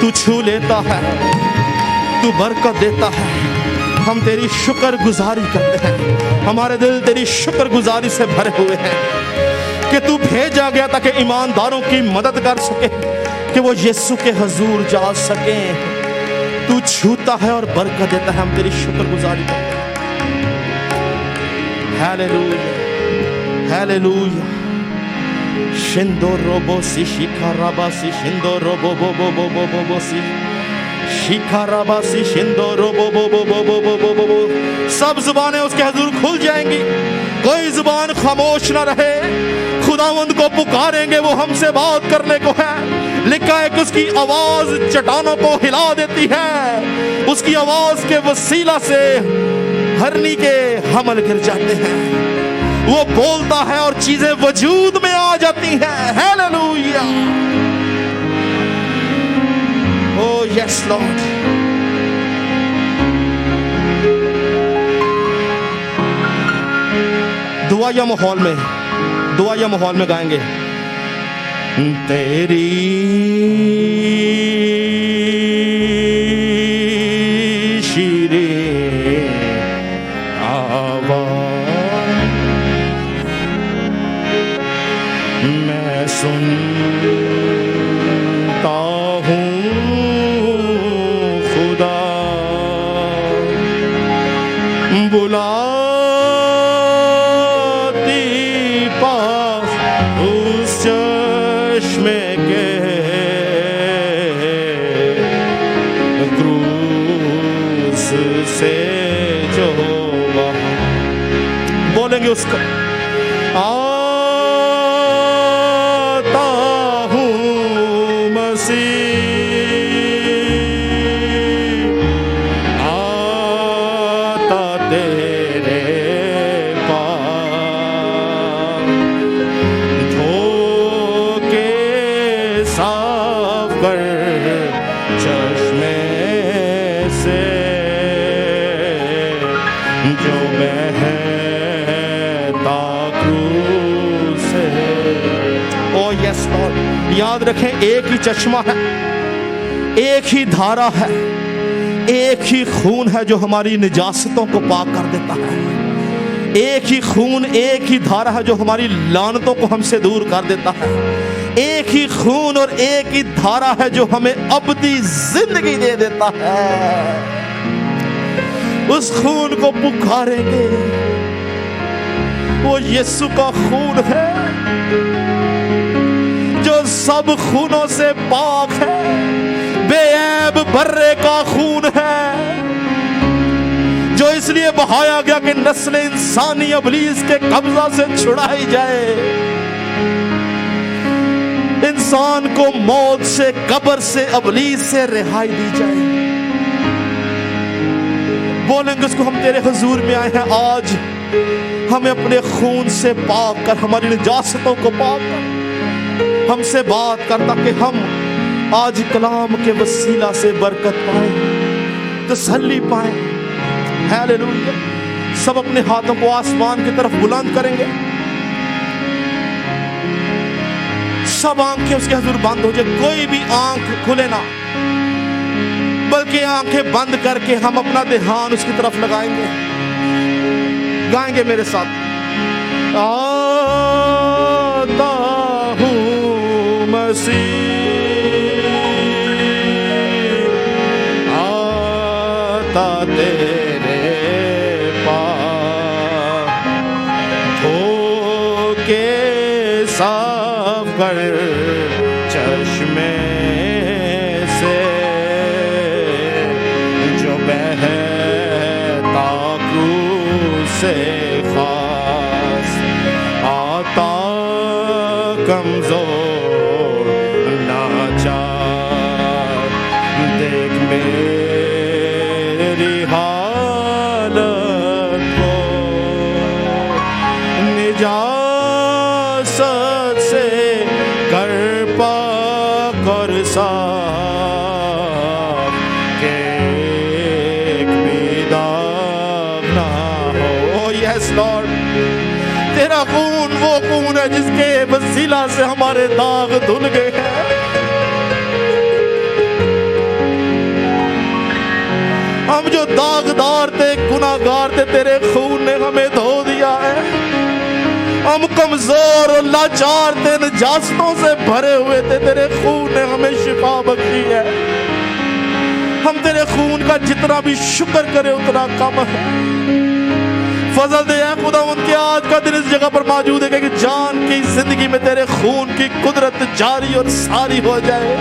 तू छू लेता है, तू बरकत देता है। हम तेरी शुक्रगुजारी करते हैं, हमारे दिल तेरी शुक्रगुजारी से भरे हुए हैं कि तू भेजा गया ताकि ईमानदारों की मदद कर सके, कि वो यीशु के हजूर जा सके। तू छूता है और बरकत देता है, हम तेरी शुक्रगुजारी करते हैं। Hallelujah hallelujah. शिंदो रोबो सी शिखा राबासी शिंदो रोबो बो बो बो बो बो बो सी शिखा राबासी शिंदो रोबो बो बो बो बो बो बो बो बो। सब जुबानें उसके हजूर खुल जाएंगी, कोई जुबान खामोश ना रहे। खुदावंद को पुकारेंगे, वो हमसे बात करने को है। लिखा है कि उसकी आवाज चट्टानों को हिला देती है, उसकी आवाज के वसीला से हरनी के हमल गिर जाते हैं। वो बोलता है और चीजें वजूद में आ जाती हैं। हालेलुया। Oh yes Lord. दुआ या माहौल में गाएंगे। तेरी शीरे आवाज़ मैं सुनता हूँ खुदा बुलाती पास उस चश्मे के क्रूस से जो वहाँ बोलेंगे उसका आता हूँ मसीह आता तेरे पास धोके साफ कर चश्मे से जो बहता क्रूस से। ओ यस लॉर्ड। याद रखें एक ही चश्मा है, एक ही धारा है, एक ही खून है जो हमारी निजासतों को पाक कर देता है। एक ही खून, एक ही धारा है जो हमारी लानतों को हमसे दूर कर देता है। एक ही खून और एक ही धारा है जो हमें अबदी जिंदगी दे देता है। उस खून को पुकारेंगे। वो यीशु का खून है जो सब खूनों से पाक है, बेऐब बर्रे का खून है जो इसलिए बहाया गया कि नस्ल इंसानी इब्लीस के कब्जा से छुड़ाई जाए, इंसान को मौत से, कब्र से, इब्लीस से रिहाई दी जाए। बोलेंगे उसको, हम तेरे हुजूर में आए हैं आज, हमें अपने खून से पाक कर, हमारी निजासतों को पाक कर, हमसे बात कर ताकि हम आज कलाम के वसीला से बरकत पाए, तसल्ली पाए। हालेलुया। सब अपने हाथों को आसमान की तरफ बुलंद करेंगे। सब आंखें उसके हुजूर बंद हो जाए, कोई भी आंख खुले ना, बल्कि आंखें बंद करके हम अपना ध्यान उसकी तरफ लगाएंगे। गाएंगे मेरे साथ। आता हूँ मसीह आता तेरे पास धोके साफ कर चश्मे से जो बहता क्रूस से खास आता कमजोर नाचार देख मेरी हालत को निजासत से कर पाक और साफ के एक भी दाग ना हो। Oh yes Lord, तेरा खून वो खून है जिसके वसीला से हमारे दाग धुल गए हैं। हम जो दागदार थे, गुनाहगार थे, तेरे खून ने हमें धो दिया है। हम कमजोर और लाचार थे, निजासतों से भरे हुए थे, तेरे खून ने हमें शिफा बख्शी है। हम तेरे खून का जितना भी शुक्र करें उतना कम है। फजल दे है खुदा उनके आज का दिन इस जगह पर मौजूद है कि जान की जिंदगी में तेरे खून की कुदरत जारी और सारी हो जाए।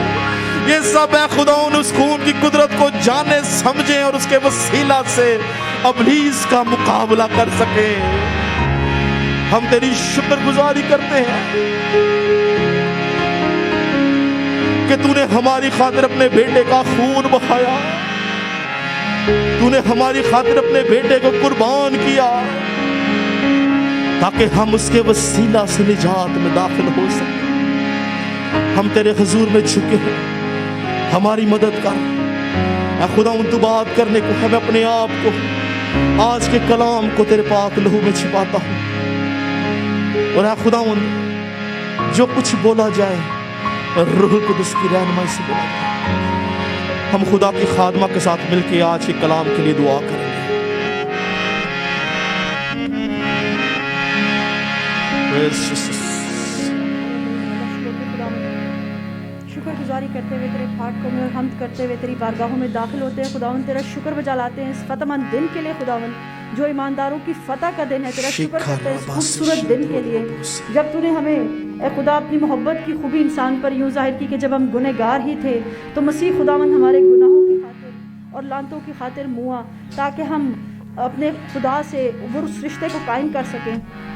ये सब है खुदा उस खून की कुदरत को जाने समझें और उसके वसीला से इब्लीस का मुकाबला कर सके। हम तेरी शुक्रगुजारी करते हैं कि तूने हमारी खातिर अपने बेटे का खून बहाया, तूने हमारी खातिर अपने बेटे को कुर्बान किया। ताकि हम उसके वसीला से निजात में दाखिल हो सकें। हम तेरे हुजूर में झुके हैं, हमारी मदद कर। ऐ खुदा तू बात करने को है, मैं अपने आप को आज के कलाम को तेरे पाक लहू में छिपाता हूँ। और ऐ खुदा जो कुछ बोला जाए रूह कुदस की रहनुमाई से बोला जाए। हम खुदा की खादमा के साथ मिलकर आज के कलाम के लिए दुआ करेंगे। Praise Jesus. शुक्रगुजारी करते हुए तेरे फाटकों में और हमद करते हुए तेरी बारगाहों में दाखिल होते हैं खुदावन। तेरा शुक्र बजा लाते हैं इस फतहमंद दिन के लिए खुदावन, जो ईमानदारों की फतह का दिन है। तेरा शुक्र करते हैं इस खूबसूरत दिन के लिए जब तूने हमें ए खुदा अपनी मोहब्बत की खूबी इंसान पर यूँ ज़ाहिर की कि जब हम गुनहगार ही थे तो मसीह खुदावन हमारे गुनाहों की खातिर और लानतों की खातिर मुआ, ताकि हम अपने खुदा से वो उस रिश्ते को कायम कर सकें।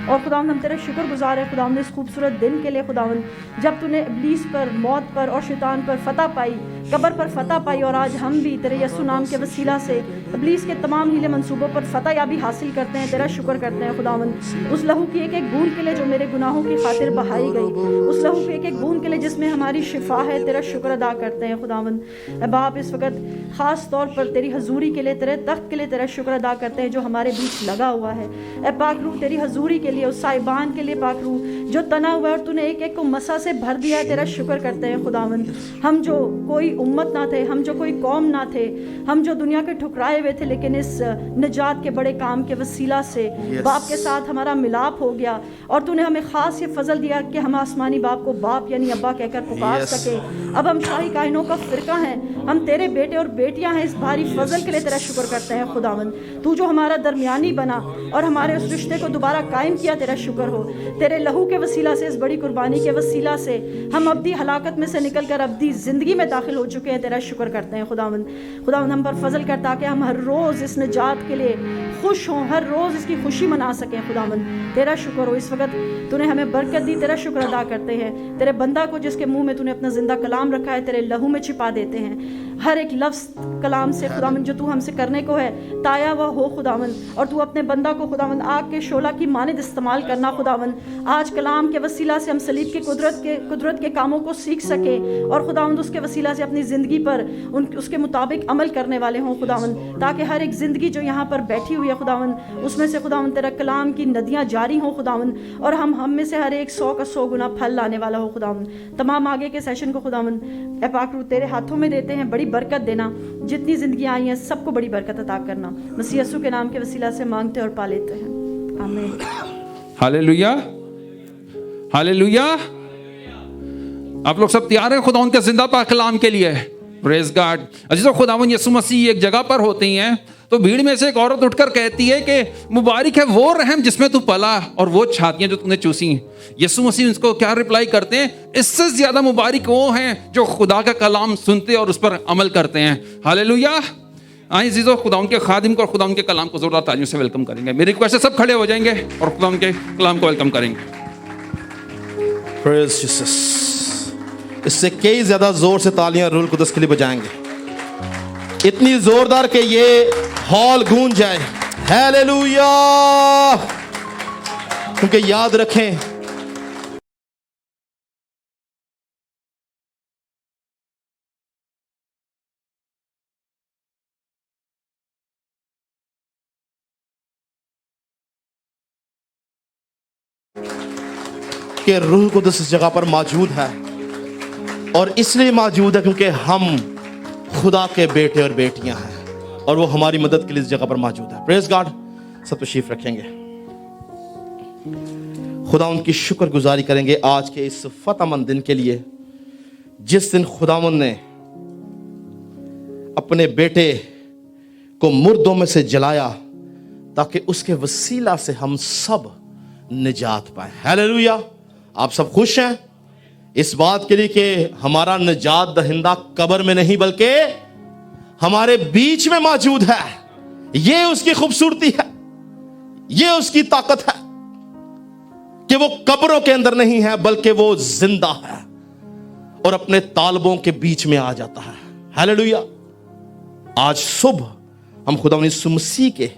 और खुदावंद हम तेरे शुक्रगुजार है खुदावंद इस खूबसूरत दिन के लिए खुदावंद, जब तूने इब्लीस पर, मौत पर और शैतान पर फतह पाई, कब्र पर फतह पाई। और आज हम भी तेरे यीशु नाम के वसीला से इब्लीस के तमाम हीले मंसूबों पर फतह याबी हासिल करते हैं। तेरा शुक्र करते हैं खुदावंद उस लहू की एक एक बूंद के लिए जो मेरे गुनाहों की खातिर बहाई गई, उस लहू की एक एक बूंद के लिए जिसमें हमारी शिफा है। तेरा शुक्र अदा करते हैं खुदावंद। बाप इस वक्त ख़ास तौर पर तेरी हजूरी के लिए, तेरे तख्त के लिए तेरा शुक्र अदा करते हैं जो हमारे बीच लगा हुआ है। ए पाक रूह तेरी हजूरी के लिए, उस साहिबान के लिए पाक रूह जो तना हुआ है और तूने एक एक को मसा से भर दिया है। तेरा शुक्र करते हैं खुदावंद। हम जो कोई उम्मत ना थे, हम जो कोई कौम ना थे, हम जो दुनिया के ठुकराए हुए थे, लेकिन इस निजात के बड़े काम के वसीला से बाप के साथ हमारा मिलाप हो गया और तूने हमें ख़ास ये फजल दिया कि हम आसमानी बाप को बाप यानी अब्बा कहकर पुकार सके। अब हम शाही कायनों का फ़िरका हैं, हम तेरे बेटे और बेटियां हैं। इस भारी फजल के लिए तेरा शुक्र करते हैं खुदावंद। तू जो हमारा दरमियानी बना और हमारे उस रिश्ते को दोबारा कायम किया, तेरा शुक्र हो। तेरे लहू के वसीला से, इस बड़ी कुर्बानी के वसीला से हम अब्दी हलाकत में से निकल कर अब्दी ज़िंदगी में दाखिल हो चुके हैं। तेरा शुक्र करते हैं खुदावंद। खुदावंद हम पर फजल कर ताकि हम हर रोज़ इस निजात के लिए खुश हों, हर रोज़ इसकी खुशी मना सकें खुदावंद। तेरा शुक्र हो। इस वक्त तूने हमें बरकत दी, तेरा शुक्र अदा करते हैं। तेरे बंदा को जिसके मुंह में तूने अपना जिंदा कलाम रखा है तेरे लहू में छिपा देते हैं। हर एक लफ्ज़ कलाम से खुदावंद जो तू हमसे करने को है ताया हुआ हो खुदावंद, और तू अपने बंदा को खुदावंद आग के शोला की मानिद इस्तेमाल करना खुदावंद। आज कलाम के वसीला से हम सलीब की कुदरत के कामों को सीख सके और खुदावंद उसके वसीला से अपनी ज़िंदगी पर उसके मुताबिक अमल करने वाले हों खुदावंद, ताकि हर एक ज़िंदगी जो यहाँ पर बैठी हुई है खुदावंद उसमें से खुदावंद तेरा कलाम की नदियाँ जारी हों खुदावंद, और हम में से हर एक 100 का 100 गुना फल लाने वाला हो खुदावंद। तमाम आगे के सेशन को खुदावंद ए पाक रूह तेरे हाथों में देते हैं। बड़ी बरकत देना, जितनी ज़िंदगियाँ आई हैं सबको बड़ी बरकत अता करना। मसीह यीशु के नाम के वसीला से मांगते और पा लेते हैं, आमीन। Hallelujah, hallelujah. आप लोग सब तैयार हैं खुदा उनके जिंदा पाक कलाम के लिए? Praise God. अजीज़ों, खुदावंद यीशु मसीह एक जगह पर होती हैं तो भीड़ में से एक औरत उठकर कहती है कि मुबारक है वो रहम जिसमें तू पला और वो छातियां जो तूने चूसी। यीशु मसीह उसको क्या रिप्लाई करते हैं? इससे ज्यादा मुबारक वो हैं जो खुदा का कलाम सुनते और उस पर अमल करते हैं। हालेलुया। आइए अजीज़ों, खुदा उनके खादिम को और खुदा उनके कलाम को जोरदार तालियों से वेलकम करेंगे। मेरी रिक्वेस्ट है सब खड़े हो जाएंगे और खुदा उनके कलाम को वेलकम करेंगे। Praise Jesus. इससे कई ज्यादा जोर से तालियां रूल कुदस के लिए बजाएंगे, इतनी जोरदार कि ये हॉल गूंज जाए। हालेलुया। क्योंकि याद रखें कि रूह कुदस इस जगह पर मौजूद है, और इसलिए मौजूद है क्योंकि हम खुदा के बेटे और बेटियां हैं और वो हमारी मदद के लिए इस जगह पर मौजूद है। Praise God. सब तशरीफ रखेंगे, खुदा उनकी शुक्रगुजारी करेंगे आज के इस फतहमंद दिन के लिए, जिस दिन खुदावंद ने अपने बेटे को मुर्दों में से जलाया ताकि उसके वसीला से हम सब निजात पाए। हालेलुया। आप सब खुश हैं इस बात के लिए कि हमारा निजात दहिंदा कब्र में नहीं बल्कि हमारे बीच में मौजूद है। ये उसकी खूबसूरती है, ये उसकी ताकत है कि वो कब्रों के अंदर नहीं है बल्कि वो जिंदा है और अपने तालबों के बीच में आ जाता है। हालेलुया। आज सुबह हम खुदा यीशु मसीह के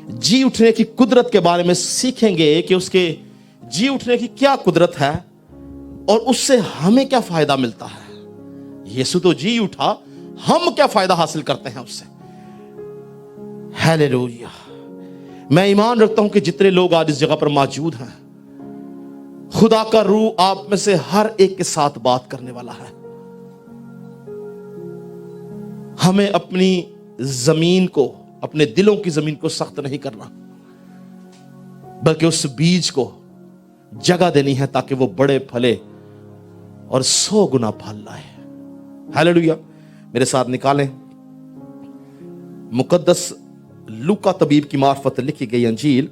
जी उठने की कुदरत के बारे में सीखेंगे कि उसके जी उठने की क्या कुदरत है और उससे हमें क्या फायदा मिलता है। यीशु तो जी उठा, हम क्या फायदा हासिल करते हैं उससे। हालेलुया। मैं ईमान रखता हूं कि जितने लोग आज इस जगह पर मौजूद हैं, खुदा का रूह आप में से हर एक के साथ बात करने वाला है। हमें अपनी जमीन को, अपने दिलों की जमीन को सख्त नहीं करना, बल्कि उस बीज को जगह देनी है ताकि वो बड़े फले और 100 गुना फल लाए। हालेलुया। मेरे साथ निकालें मुकद्दस लूका तबीब की मार्फत लिखी गई अंजील,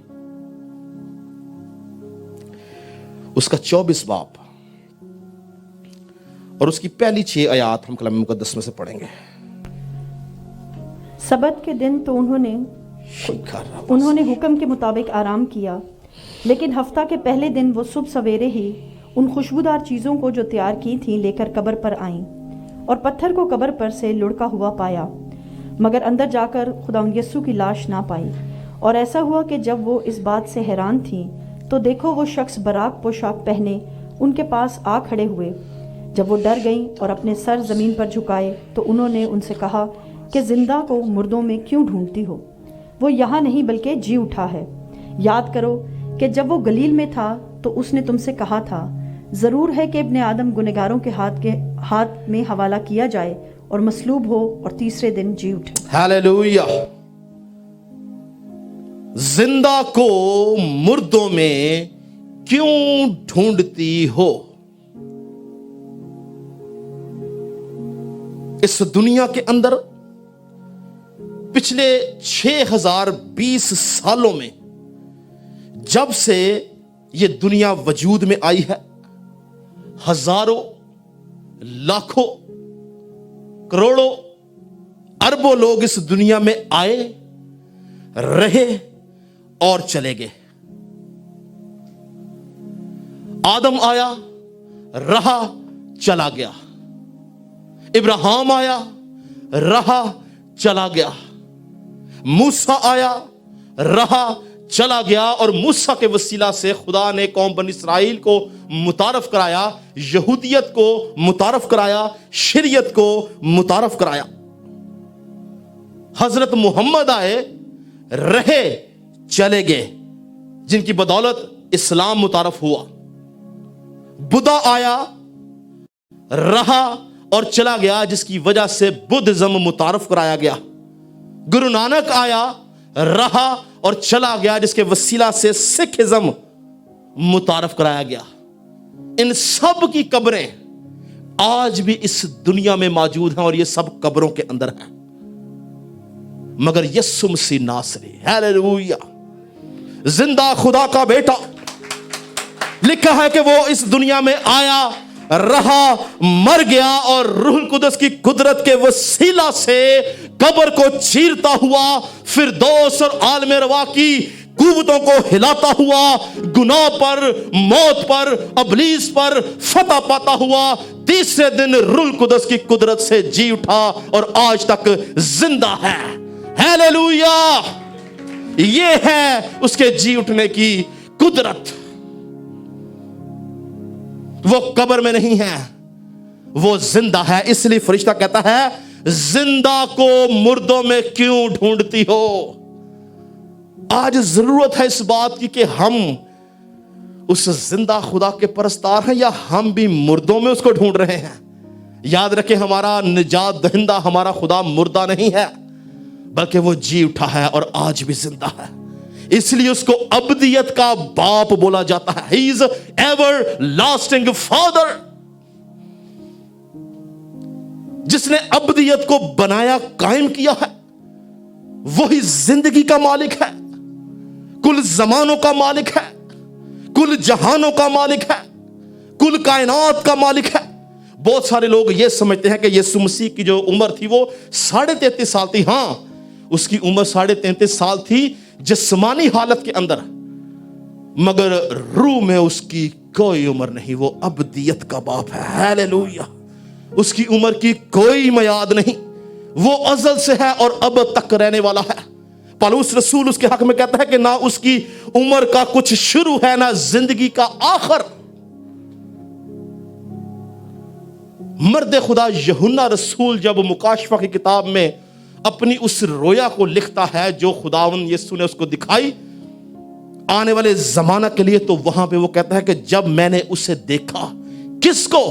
उसका 24 बाब और उसकी पहली 6 आयात हम कलाम मुकद्दस में से पढ़ेंगे। सबत के दिन तो उन्होंने हुक्म के मुताबिक आराम किया, लेकिन हफ्ता के पहले दिन वो सुबह सवेरे ही उन खुशबूदार चीज़ों को जो तैयार की थीं लेकर कब्र पर आईं और पत्थर को कब्र पर से लुढ़का हुआ पाया, मगर अंदर जाकर खुदा यीशु की लाश ना पाई। और ऐसा हुआ कि जब वो इस बात से हैरान थीं तो देखो वो शख्स बराक पोशाक पहने उनके पास आ खड़े हुए। जब वो डर गईं और अपने सर ज़मीन पर झुकाए तो उन्होंने उनसे कहा कि जिंदा को मुर्दों में क्यों ढूंढती हो? वो यहाँ नहीं बल्कि जी उठा है। याद करो कि जब वो गलील में था तो उसने तुमसे कहा था, ज़रूर है कि इब्ने आदम गुनहगारों के हाथ में हवाला किया जाए और मसलूब हो और तीसरे दिन जी उठे। हालेलुया। जिंदा को मुर्दों में क्यों ढूंढती हो? इस दुनिया के अंदर पिछले 6020 सालों में जब से ये दुनिया वजूद में आई है, हजारों, लाखों, करोड़ों, अरबों लोग इस दुनिया में आए, रहे और चले गए। आदम आया, रहा, चला गया। इब्राहिम आया, रहा, चला गया। मूसा आया, रहा, चला गया। और मूसा के वसीला से खुदा ने कौम बनी इसराइल को मुतारफ कराया, यहूदियत को मुतारफ कराया, शरीयत को मुतारफ कराया। हजरत मोहम्मद आए, रहे, चले गए, जिनकी बदौलत इस्लाम मुतारफ हुआ। बुद्धा आया, रहा और चला गया, जिसकी वजह से बुद्धिज्म मुतारफ कराया गया। गुरु नानक आया, रहा और चला गया, जिसके वसीला से सिखिज्म मुतारफ कराया गया। इन सब की कब्रें आज भी इस दुनिया में मौजूद हैं और ये सब कब्रों के अंदर हैं, मगर यीशु मसीह नासरी, हालेलुया, जिंदा खुदा का बेटा, लिखा है कि वो इस दुनिया में आया, रहा, मर गया और रूह कुदस की कुदरत के वसीला से कब्र को चीरता हुआ फिरदौस और आलम रवा की कुव्वतों को हिलाता हुआ, गुनाह पर, मौत पर, अबलीस पर फतह पाता हुआ तीसरे दिन रूह कुदस की कुदरत से जी उठा और आज तक जिंदा है। हालेलुया। ये है उसके जी उठने की कुदरत। वो कब्र में नहीं है, वो जिंदा है। इसलिए फरिश्ता कहता है, जिंदा को मुर्दों में क्यों ढूंढती हो? आज जरूरत है इस बात की कि हम उस जिंदा खुदा के परस्तार हैं या हम भी मुर्दों में उसको ढूंढ रहे हैं। याद रखें, हमारा निजात दहिंदा, हमारा खुदा मुर्दा नहीं है, बल्कि वो जी उठा है और आज भी जिंदा है। इसलिए उसको अबदियत का बाप बोला जाता है। He is ever lasting father. जिसने अबदियत को बनाया, कायम किया है, वही जिंदगी का मालिक है, कुल जमानों का मालिक है, कुल जहानों का मालिक है, कुल कायनात का मालिक है। बहुत सारे लोग ये समझते हैं कि यीशु मसीह की जो उम्र थी वो 33.5 साल थी। हां, उसकी उम्र 33.5 साल थी जिस्मानी हालत के अंदर, मगर रूह में उसकी कोई उम्र नहीं। वो अबदियत का बाप है। हालेलुया। उसकी उम्र की कोई मियाद नहीं। वो अज़ल से है और अब तक रहने वाला है। पौलुस रसूल उसके हक में कहता है कि ना उसकी उम्र का कुछ शुरू है ना जिंदगी का आखिर। मर्द खुदा यूहन्ना रसूल जब मुकाशफा की किताब में अपनी उस रोया को लिखता है जो खुदावन यीशु ने उसको दिखाई आने वाले जमाना के लिए, तो वहां पे वो कहता है कि जब मैंने उसे देखा, किसको?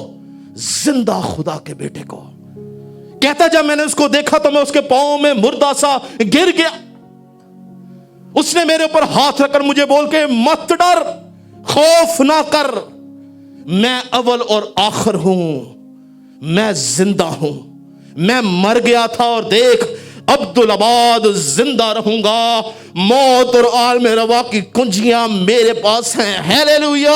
जिंदा खुदा के बेटे को। कहता है जब मैंने उसको देखा तो मैं उसके पांव में मुर्दा सा गिर गया। उसने मेरे ऊपर हाथ रखकर मुझे बोल के मत डर, खौफ ना कर, मैं अव्वल और आखिर हूं, मैं जिंदा हूं। मैं मर गया था और देख अब्दुल अबाद जिंदा रहूंगा, मौत और आलम रवा की कुंजियां मेरे पास हैं। हालेलुया।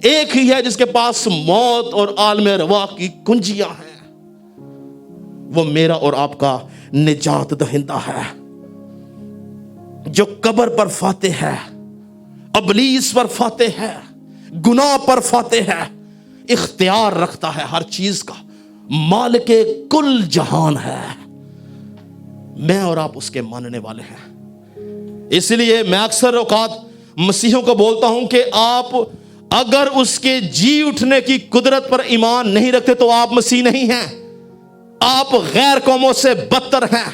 एक ही है जिसके पास मौत और आलम रवा की कुंजियां हैं, वो मेरा और आपका निजात दहिंदा है, जो कब्र पर फातेह है, अबलीस पर फातेह है, गुनाह पर फातेह है, इख्तियार रखता है हर चीज का, मालिके कुल जहान है। मैं और आप उसके मानने वाले हैं। इसलिए मैं अक्सर औकात मसीहों को बोलता हूं कि आप अगर उसके जी उठने की कुदरत पर ईमान नहीं रखते तो आप मसीह नहीं हैं, आप गैर कौमों से बदतर हैं।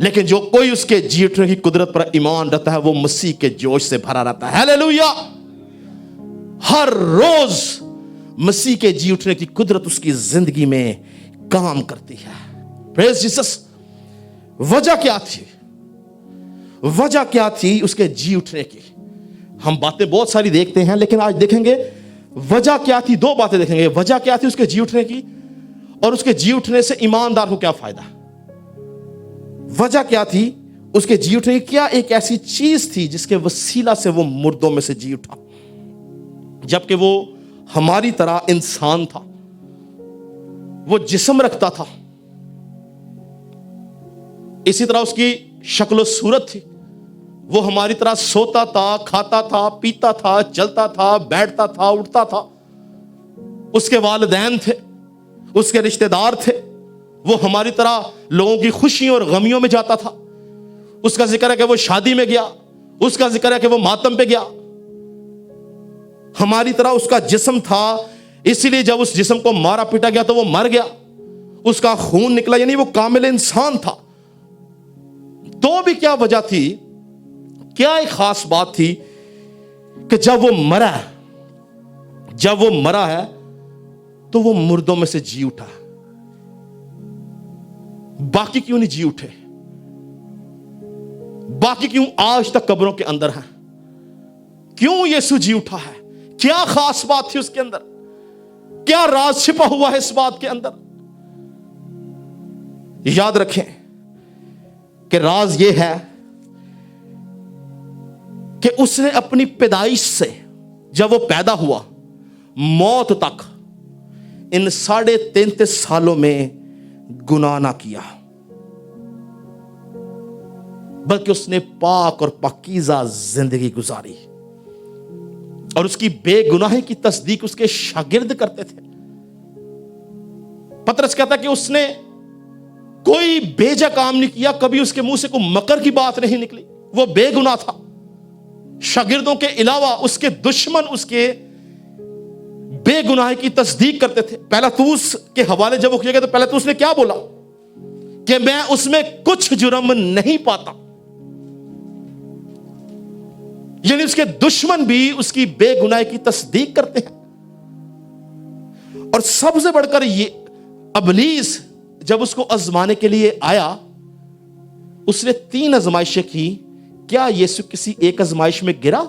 लेकिन जो कोई उसके जी उठने की कुदरत पर ईमान रखता है वो मसीह के जोश से भरा रहता है। हालेलुया। हर रोज मसीह के जी उठने की कुदरत उसकी जिंदगी में काम करती है। Praise Jesus. वजह क्या थी? वजह क्या थी उसके जी उठने की? हम बातें बहुत सारी देखते हैं, लेकिन आज देखेंगे वजह क्या थी। दो बातें देखेंगे, वजह क्या थी उसके जी उठने की और उसके जी उठने से ईमानदार को क्या फायदा। वजह क्या थी उसके जी उठने की? क्या एक ऐसी चीज थी जिसके वसीला से वो मुर्दों में से जी उठा, जबकि वो हमारी तरह इंसान था, वो जिस्म रखता था, इसी तरह उसकी शक्ल सूरत थी, वो हमारी तरह सोता था, खाता था, पीता था, चलता था, बैठता था, उठता था। उसके वालिदैन थे, उसके रिश्तेदार थे, वो हमारी तरह लोगों की खुशियों और गमियों में जाता था। उसका जिक्र है कि वो शादी में गया, उसका जिक्र है कि वो मातम पे गया। हमारी तरह उसका जिस्म था, इसीलिए जब उस जिस्म को मारा पीटा गया तो वो मर गया, उसका खून निकला, यानी वो कामिल इंसान था। तो भी क्या वजह थी, क्या एक खास बात थी कि जब वो मरा है तो वो मुर्दों में से जी उठा। बाकी क्यों नहीं जी उठे? बाकी क्यों आज तक कब्रों के अंदर हैं? क्यों यीशु जी उठा है? क्या खास बात थी उसके अंदर? क्या राज छिपा हुआ है इस बात के अंदर? याद रखें कि राज यह है कि उसने अपनी पैदाइश से, जब वो पैदा हुआ, मौत तक इन 33.5 सालों में गुनाह ना किया, बल्कि उसने पाक और पाकीज़ा जिंदगी गुजारी। और उसकी बेगुनाही की तस्दीक उसके शागिर्द करते थे। पतरस कहता कि उसने कोई बेजा काम नहीं किया, कभी उसके मुंह से कोई मकर की बात नहीं निकली, वो बेगुनाह था। शागिर्दों के अलावा उसके दुश्मन उसके बेगुनाही की तस्दीक करते थे। पहला तूस के हवाले जब वो किया गया तो पहले तूस ने क्या बोला कि मैं उसमें कुछ जुर्म नहीं पाता, यानी उसके दुश्मन भी उसकी बेगुनाही की तस्दीक करते हैं। और सबसे बढ़कर ये अबलीस जब उसको आजमाने के लिए आया, उसने 3 आजमाइशें की। क्या यीशु किसी एक आजमाइश में गिरा?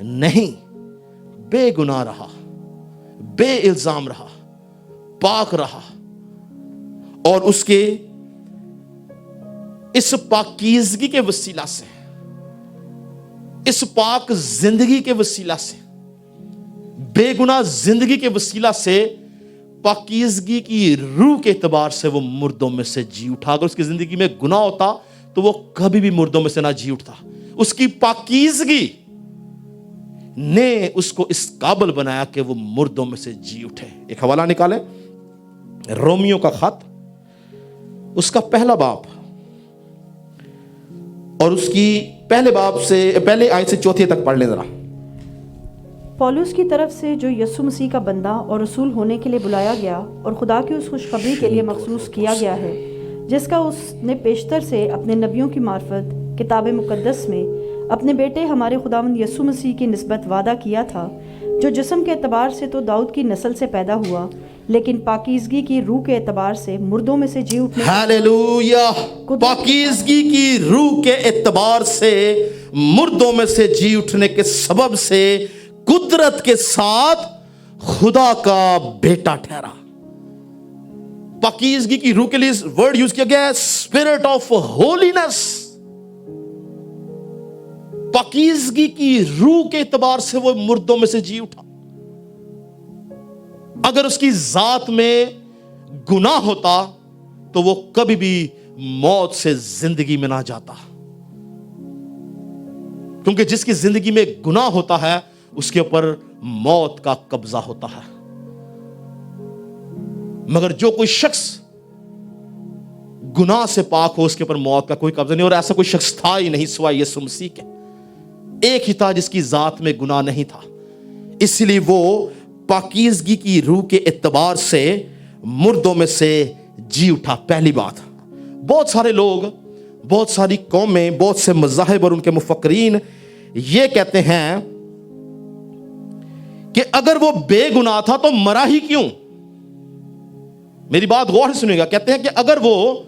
नहीं, बेगुनाह रहा, बे इल्जाम रहा, पाक रहा। और उसके इस पाकीज़गी के वसीला से, इस पाक जिंदगी के वसीला से, बेगुनाह जिंदगी के वसीला से, पाकीज़गी की रूह के एतबार से वो मुर्दों में से जी उठा। अगर उसकी जिंदगी में गुनाह होता तो वो कभी भी मुर्दों में से ना जी उठता। उसकी पाकीज़गी ने उसको इस काबिल बनाया कि वो मुर्दों में से जी उठे। एक हवाला निकालें, रोमियो का खत, उसका पहला बाब اور اس کی پہلے آیت سے چوتھی تک پڑھ لیں ذرا. پولس کی طرف سے جو یسوع مسیح کا بندہ اور رسول ہونے کے لیے بلایا گیا اور خدا کی اس خوشخبری کے لیے مخصوص کیا گیا ہے، جس کا اس نے پیشتر سے اپنے نبیوں کی معرفت کتاب مقدس میں اپنے بیٹے ہمارے خداوند یسوع مسیح کی نسبت وعدہ کیا تھا، جو جسم کے اعتبار سے تو داؤد کی نسل سے پیدا ہوا، لیکن پاکیزگی کی روح کے اعتبار سے مردوں میں سے جی اٹھنے. ہاللویا. پاکیزگی کی روح کے اعتبار سے مردوں میں سے جی اٹھنے کے سبب سے قدرت کے ساتھ خدا کا بیٹا ٹھہرا. پاکیزگی کی روح کے لیے ورڈ یوز کیا گیا ہے اسپرٹ آف ہولینس. پاکیزگی کی روح کے اعتبار سے وہ مردوں میں سے جی اٹھا. اگر اس کی ذات میں گناہ ہوتا تو وہ کبھی بھی موت سے زندگی میں نہ جاتا، کیونکہ جس کی زندگی میں گناہ ہوتا ہے اس کے اوپر موت کا قبضہ ہوتا ہے. مگر جو کوئی شخص گناہ سے پاک ہو اس کے اوپر موت کا کوئی قبضہ نہیں. اور ایسا کوئی شخص تھا ہی نہیں سوائے یسوع مسیح کے. ایک ہی تھا جس کی ذات میں گناہ نہیں تھا، اس لیے وہ پاکیزگی کی روح کے اعتبار سے مردوں میں سے جی اٹھا. پہلی بات، بہت سارے لوگ، بہت ساری قومیں، بہت سے مذاہب اور ان کے مفکرین یہ کہتے ہیں کہ اگر وہ بے گناہ تھا تو مرا ہی کیوں. میری بات غور سے سنیے گا. کہتے ہیں کہ اگر وہ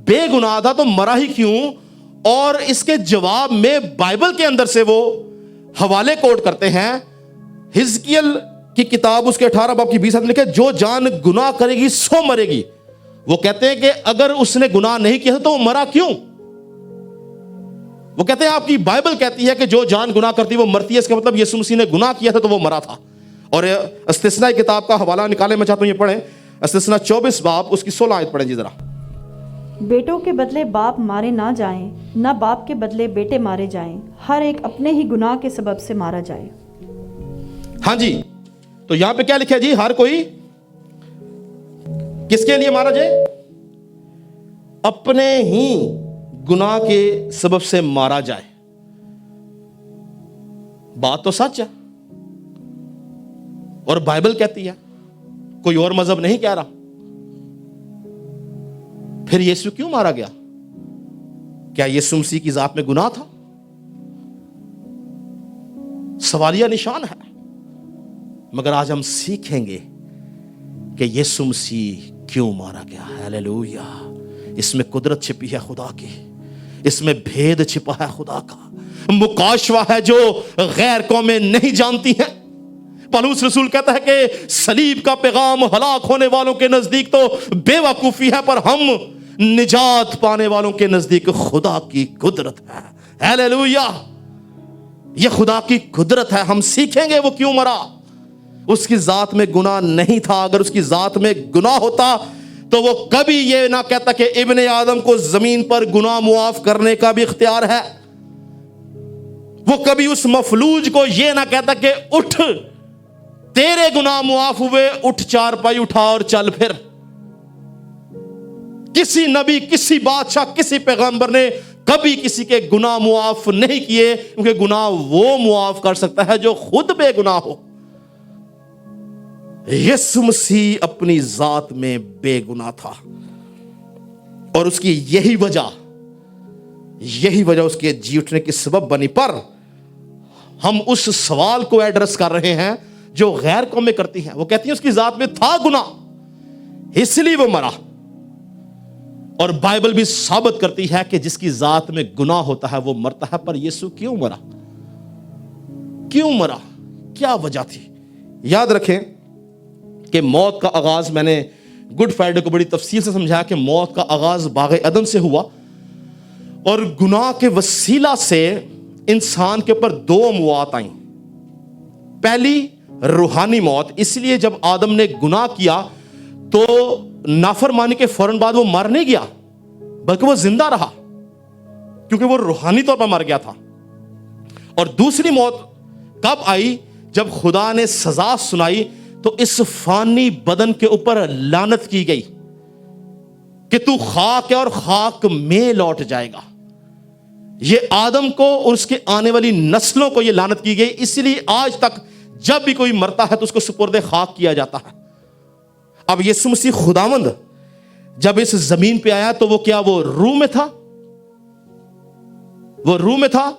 بے گناہ تھا تو مرا ہی کیوں، اور اس کے جواب میں بائبل کے اندر سے وہ حوالے کوٹ کرتے ہیں. حزقیل کی کتاب اس کے 18 باب کی 20 آیت میں لکھا ہے جو جان گناہ کرے گی سو مرے گی. وہ کہتے ہیں کہ اگر اس نے گناہ نہیں کیا تھا تو وہ مرا کیوں. وہ کہتے ہیں آپ کی بائبل کہتی ہے کہ جو جان گناہ کرتی وہ مرتی ہے، اس کا مطلب یسوع مسیح نے گناہ کیا تھا تو وہ مرا تھا. اور استثناء کتاب کا حوالہ نکالے، میں چاہتا ہوں یہ پڑھیں. استثناء 24 باب اس کی 16 آیت پڑھیں جی ذرا. بیٹوں کے بدلے باپ مارے نہ جائیں، نہ باپ کے بدلے بیٹے مارے جائیں، ہر ایک اپنے ہی گناہ کے سبب سے مارا جائے. ہاں جی، تو یہاں پہ کیا لکھا ہے جی؟ ہر کوئی کس کے لیے مارا جائے؟ اپنے ہی گناہ کے سبب سے مارا جائے. بات تو سچ ہے اور بائبل کہتی ہے، کوئی اور مذہب نہیں کہہ رہا. پھر یسوع کیوں مارا گیا؟ کیا یسوع مسیح کی ذات میں گناہ تھا؟ سوالیہ نشان ہے. مگر آج ہم سیکھیں گے کہ یسوع مسیح کیوں مارا گیا. ہاللویا. اس میں قدرت چھپی ہے خدا کی، اس میں بھید چھپا ہے خدا کا، مکاشفہ ہے جو غیر قومیں نہیں جانتی ہیں. پالوس رسول کہتا ہے کہ صلیب کا پیغام ہلاک ہونے والوں کے نزدیک تو بے وقوفی ہے، پر ہم نجات پانے والوں کے نزدیک خدا کی قدرت ہے. ہاللویا. یہ خدا کی قدرت ہے. ہم سیکھیں گے وہ کیوں مرا. اس کی ذات میں گناہ نہیں تھا. اگر اس کی ذات میں گناہ ہوتا تو وہ کبھی یہ نہ کہتا کہ ابن آدم کو زمین پر گناہ معاف کرنے کا بھی اختیار ہے. وہ کبھی اس مفلوج کو یہ نہ کہتا کہ اٹھ تیرے گناہ معاف ہوئے، اٹھ چارپائی اٹھا اور چل پھر. کسی نبی، کسی بادشاہ، کسی پیغمبر نے کبھی کسی کے گناہ معاف نہیں کیے، کیونکہ گناہ وہ معاف کر سکتا ہے جو خود بے گناہ ہو. یسوع مسیح اپنی ذات میں بے گناہ تھا، اور اس کی یہی وجہ اس کے جی اٹھنے کی سبب بنی. پر ہم اس سوال کو ایڈریس کر رہے ہیں جو غیر قومیں کرتی ہیں. وہ کہتی ہیں اس کی ذات میں تھا گناہ اس لیے وہ مرا. اور بائبل بھی ثابت کرتی ہے کہ جس کی ذات میں گناہ ہوتا ہے وہ مرتا ہے. پر یسوع کیوں مرا؟ کیوں مرا؟ کیا وجہ تھی؟ یاد رکھیں کہ موت کا آغاز، میں نے گڈ فرائیڈے کو بڑی تفصیل سے سمجھایا کہ موت کا آغاز باغ عدن سے ہوا، اور گناہ کے وسیلہ سے انسان کے اوپر دو موت آئیں. پہلی روحانی موت، اس لیے جب آدم نے گناہ کیا تو نافرمانی کے فوراً بعد وہ مر نہیں گیا، بلکہ وہ زندہ رہا، کیونکہ وہ روحانی طور پر مر گیا تھا. اور دوسری موت کب آئی؟ جب خدا نے سزا سنائی تو اس فانی بدن کے اوپر لعنت کی گئی کہ تو خاک ہے اور خاک میں لوٹ جائے گا. یہ آدم کو اور اس کے آنے والی نسلوں کو یہ لعنت کی گئی، اسی لیے آج تک جب بھی کوئی مرتا ہے تو اس کو سپرد خاک کیا جاتا ہے۔ اب یسوع مسیح خداوند جب اس زمین پہ آیا تو وہ کیا وہ روح میں تھا؟ وہ روح میں تھا؟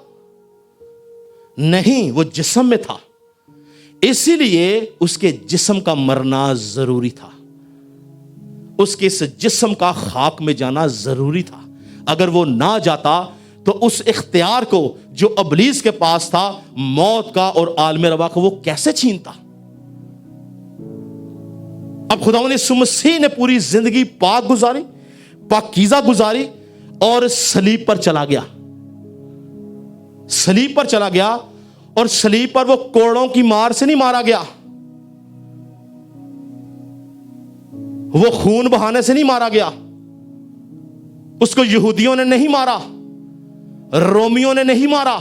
نہیں، وہ جسم میں تھا، اسی لیے اس کے جسم کا مرنا ضروری تھا، اس کے اس جسم کا خاک میں جانا ضروری تھا۔ اگر وہ نہ جاتا تو اس اختیار کو جو ابلیس کے پاس تھا، موت کا اور عالم روا کو، وہ کیسے چھینتا؟ اب خداوند یسوع مسیح نے پوری زندگی پاک گزاری، پاکیزہ گزاری اور صلیب پر چلا گیا، صلیب پر چلا گیا، اور صلیب پر وہ کوڑوں کی مار سے نہیں مارا گیا، وہ خون بہانے سے نہیں مارا گیا، اس کو یہودیوں نے نہیں مارا، رومیوں نے نہیں مارا،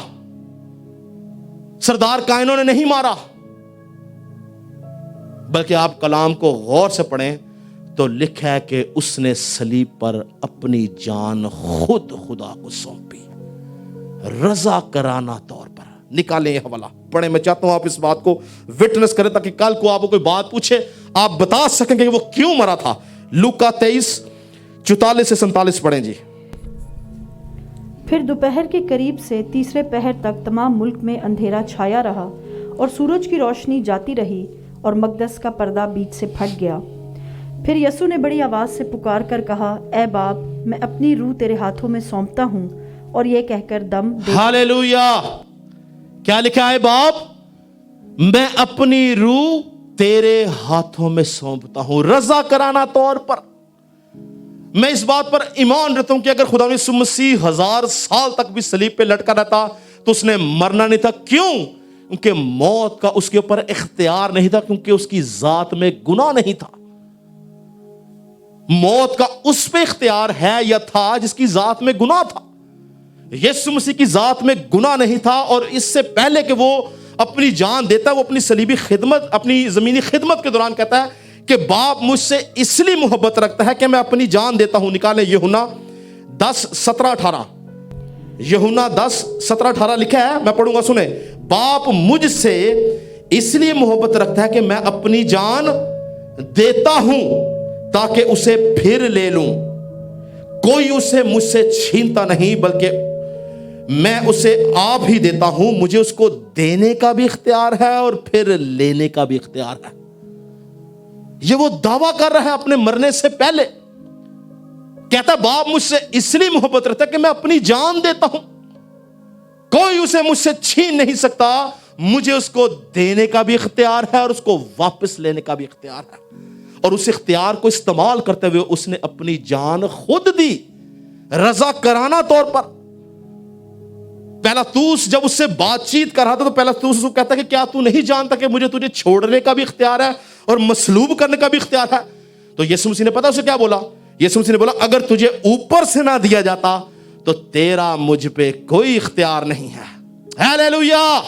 سردار کائنوں نے نہیں مارا، بلکہ آپ کلام کو غور سے پڑھیں تو لکھا ہے کہ اس نے صلیب پر اپنی جان خود خدا کو سونپی، رضا کرانا طور پر۔ نکالیں یہ حوالہ پڑھیں، میں چاہتا ہوں آپ اس بات کو وٹنس کریں تاکہ کل کو آپ کو کوئی بات پوچھے آپ بتا سکیں کہ وہ کیوں مرا تھا۔ لوکا 23:44 سے 47 پڑھیں جی۔ پھر دوپہر کے قریب سے تیسرے پہر تک تمام ملک میں اندھیرا چھایا رہا اور سورج کی روشنی جاتی رہی اور مقدس کا پردہ بیچ سے پھٹ گیا۔ پھر یسوع نے بڑی آواز سے پکار کر کہا، اے باپ، میں اپنی روح تیرے ہاتھوں میں سونپتا ہوں، اور یہ کہہ کر دم دے۔ ہاللیلویا! کیا لکھا ہے باپ؟ میں اپنی روح تیرے ہاتھوں میں سونپتا ہوں، رضا کرانا طور پر۔ میں اس بات پر ایمان رکھتا ہوں کہ اگر خدا یسوع مسیح 1000 سال تک بھی صلیب پہ لٹکا رہتا تو اس نے مرنا نہیں تھا۔ کیوں؟ کیونکہ موت کا اس کے اوپر اختیار نہیں تھا، کیونکہ اس کی ذات میں گناہ نہیں تھا۔ موت کا اس پہ اختیار ہے یا تھا جس کی ذات میں گناہ تھا۔ یسوع مسیح کی ذات میں گناہ نہیں تھا، اور اس سے پہلے کہ وہ اپنی جان دیتا ہے، وہ اپنی صلیبی خدمت، اپنی زمینی خدمت کے دوران کہتا ہے کہ باپ مجھ سے اس لیے محبت رکھتا ہے کہ میں اپنی جان دیتا ہوں۔ نکالیں یوحنا 10:17-18۔ یوحنا 10:17-18 لکھا ہے، میں پڑھوں گا، سنیں۔ باپ مجھ سے اس لیے محبت رکھتا ہے کہ میں اپنی جان دیتا ہوں تاکہ اسے پھر لے لوں، کوئی اسے مجھ سے چھینتا نہیں، بلکہ میں اسے آپ ہی دیتا ہوں۔ مجھے اس کو دینے کا بھی اختیار ہے اور پھر لینے کا بھی اختیار ہے۔ یہ وہ دعویٰ کر رہا ہے اپنے مرنے سے پہلے، کہتا ہے باپ مجھ سے اس لیے محبت رکھتا ہے کہ میں اپنی جان دیتا ہوں، کوئی اسے مجھ سے چھین نہیں سکتا، مجھے اس کو دینے کا بھی اختیار ہے اور اس کو واپس لینے کا بھی اختیار ہے۔ اور اس اختیار کو استعمال کرتے ہوئے اس نے اپنی جان خود دی، رضا کرانا طور پر۔ پیلاطوس جب اس سے بات چیت کر رہا تھا تو پیلاطوس اس کو کہتا ہے کہ کیا تو نہیں جانتا کہ مجھے تجھے چھوڑنے کا بھی اختیار ہے اور مصلوب کرنے کا بھی اختیار ہے؟ تو یسوع مسیح نے پتا اسے کیا بولا؟ یسوع مسیح نے بولا اگر تجھے اوپر سے نہ دیا جاتا تو تیرا مجھ پہ کوئی اختیار نہیں ہے۔ ہاللیلویا!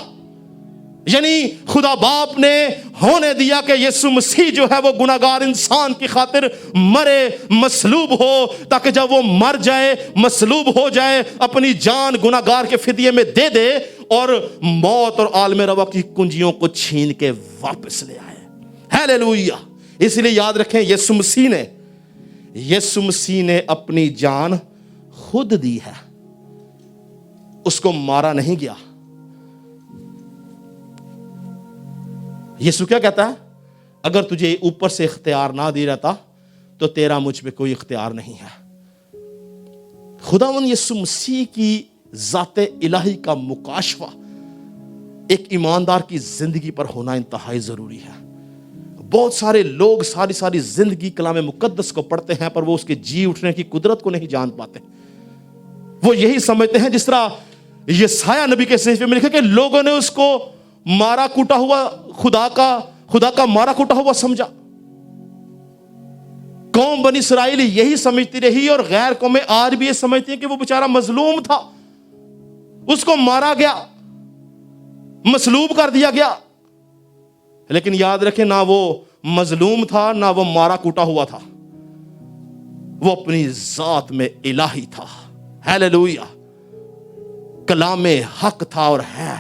یعنی خدا باپ نے ہونے دیا کہ یسوع مسیح جو ہے وہ گناہگار انسان کی خاطر مرے، مصلوب ہو، تاکہ جب وہ مر جائے، مصلوب ہو جائے، اپنی جان گناہگار کے فدیے میں دے دے اور موت اور عالم روا کی کنجیوں کو چھین کے واپس لے آئے۔ ہاللیلویا! اس لیے یاد رکھیں یسوع مسیح نے اپنی جان خود دی ہے، اس کو مارا نہیں گیا۔ یسوع کیا کہتا ہے؟ اگر تجھے اوپر سے اختیار نہ دیا جاتا تو تیرا مجھ پہ کوئی اختیار نہیں ہے۔ خداوند یسوع مسیح کی ذات الہی کا مکاشفہ ایک ایماندار کی زندگی پر ہونا انتہائی ضروری ہے۔ بہت سارے لوگ ساری زندگی کلام مقدس کو پڑھتے ہیں پر وہ اس کے جی اٹھنے کی قدرت کو نہیں جان پاتے۔ وہ یہی سمجھتے ہیں جس طرح یسایہ نبی کے صحیفے میں لکھا کہ لوگوں نے اس کو مارا کوٹا ہوا، خدا کا مارا کوٹا ہوا سمجھا۔ قوم بنی اسرائیل یہی سمجھتی رہی اور غیر قومیں آج بھی یہ سمجھتی ہیں کہ وہ بیچارہ مظلوم تھا، اس کو مارا گیا، مصلوب کر دیا گیا۔ لیکن یاد رکھیں نہ وہ مظلوم تھا نہ وہ مارا کوٹا ہوا تھا، وہ اپنی ذات میں الہی تھا۔ ہاللیلویا! कलाम हक था और है,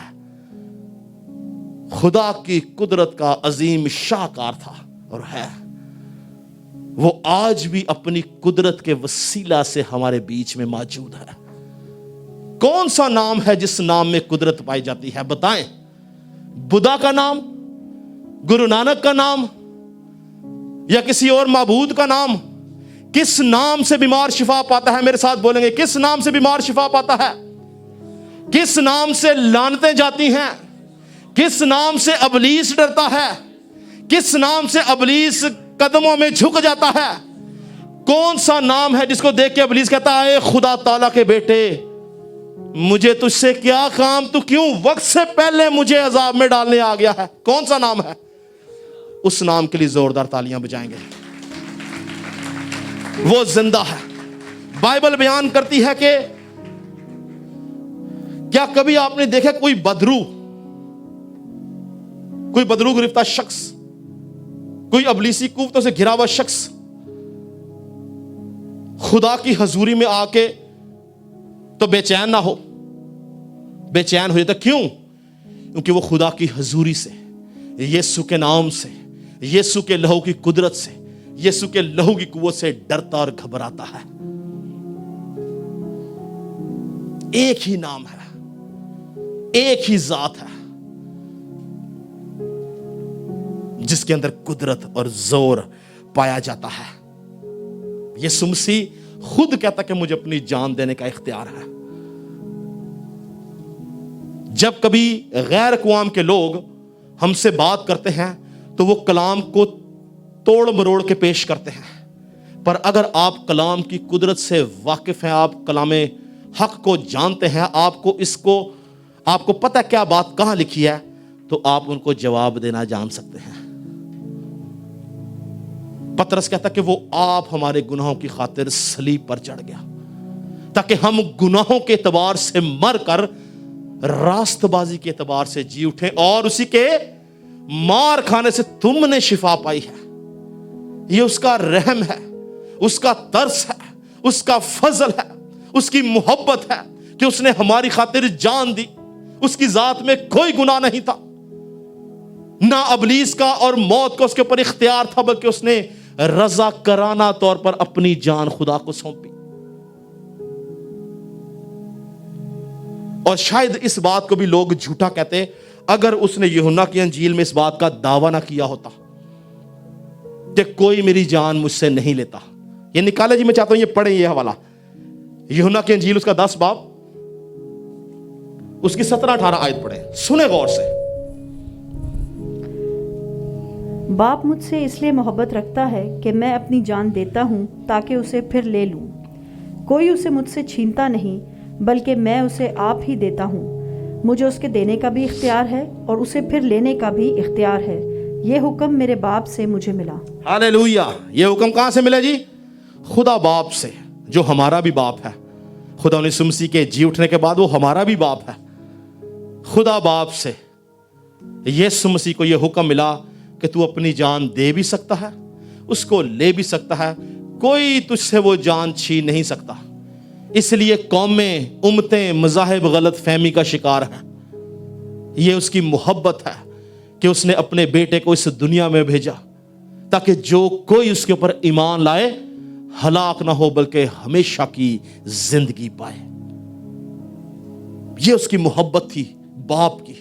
खुदा की कुदरत का अजीम शाहकार था और है। वो आज भी अपनी कुदरत के वसीला से हमारे बीच में मौजूद है। कौन सा नाम है जिस नाम में कुदरत पाई जाती है? बताएं। बुद्धा का नाम, गुरु नानक का नाम, या किसी और माबूद का नाम? किस नाम से बीमार शिफा पाता है? मेरे साथ बोलेंगे, किस नाम से बीमार शिफा पाता है? किस नाम से लानतें जाती हैं? किस नाम से अबलीस डरता है? किस नाम से अबलीस कदमों में झुक जाता है? कौन सा नाम है जिसको देख के अबलीस कहता है, खुदा ताला के बेटे, मुझे तुझसे क्या काम, तू क्यों वक्त से पहले मुझे अजाब में डालने आ गया है? कौन सा नाम है? उस नाम के लिए जोरदार तालियां बजाएंगे। वो जिंदा है। बाइबल बयान करती है कि क्या कभी आपने देखा कोई बदरू गिरफ्ता शख्स, कोई अबलीसी कुव्वतों से घिरा हुआ शख्स खुदा की हजूरी में आके तो बेचैन ना हो? बेचैन हो जाता। क्यों? क्योंकि वो खुदा की हजूरी से, यीशु के नाम से, यीशु के लहू की कुदरत से, यीशु के लहू की कुव्वत से डरता और घबराता है। एक ही नाम है, एक ही जात है जिसके अंदर कुदरत और जोर पाया जाता है। यीशु मसीह खुद कहता कि मुझे अपनी जान देने का इख्तियार है। जब कभी गैर अक़वाम के लोग हमसे बात करते हैं तो वो कलाम को तोड़ मरोड़ के पेश करते हैं, पर अगर आप कलाम की कुदरत से वाकिफ हैं, आप कलाम हक को जानते हैं, आपको पता है क्या बात कहां लिखी है, तो आप उनको जवाब देना जान सकते हैं। पतरस कहता कि वो आप हमारे गुनाहों की खातिर सलीब पर चढ़ गया ताकि हम गुनाहों के एतबार से मर कर रास्तबाजी के एतबार से जी उठे, और उसी के मार खाने से तुमने शिफा पाई है। ये उसका रहम है, उसका तरस है, उसका फजल है, उसकी मोहब्बत है कि उसने हमारी खातिर जान दी। उसकी जात में कोई गुनाह नहीं था, ना अबलीस का और मौत का उसके ऊपर इख्तियार था, बल्कि उसने रजा कराना तौर पर अपनी जान खुदा को सौंपी। और शायद इस बात को भी लोग झूठा कहते अगर उसने यूहन्ना की अंजील में इस बात का दावा ना किया होता कि कोई मेरी जान मुझसे नहीं लेता। ये निकाले जी, मैं चाहता हूं ये पढ़े, ये हवाला यूहन्ना की अंजील उसका 10 बाब उसकी 17-18 आयत पढ़े, सुने गौर से। बाप मुझसे इसलिए मोहब्बत रखता है कि मैं अपनी जान देता हूँ ताकि उसे फिर ले लूँ। कोई उसे मुझसे छीनता नहीं, बल्कि मैं उसे आप ही देता हूँ। मुझे उसके देने का भी इख्तियार है और उसे फिर लेने का भी इख्तियार है। ये हुक्म मेरे बाप से मुझे मिला। हालेलुया। ये हुक्म कहां से मिला जी? खुदा बाप से, जो हमारा भी बाप है। खुदा यीशु मसीह के जी उठने के बाद वो हमारा भी बाप है। खुदा बाप से यीशु मसीह को यह हुक्म मिला कि तू अपनी जान दे भी सकता है, उसको ले भी सकता है, कोई तुझसे वो जान छीन नहीं सकता। इसलिए कौमें, उम्मतें, मज़ाहिब गलत फहमी का शिकार हैं। ये उसकी मोहब्बत है कि उसने अपने बेटे को इस दुनिया में भेजा ताकि जो कोई उसके ऊपर ईमान लाए हलाक ना हो, बल्कि हमेशा की जिंदगी पाए। ये उसकी मोहब्बत थी बाप की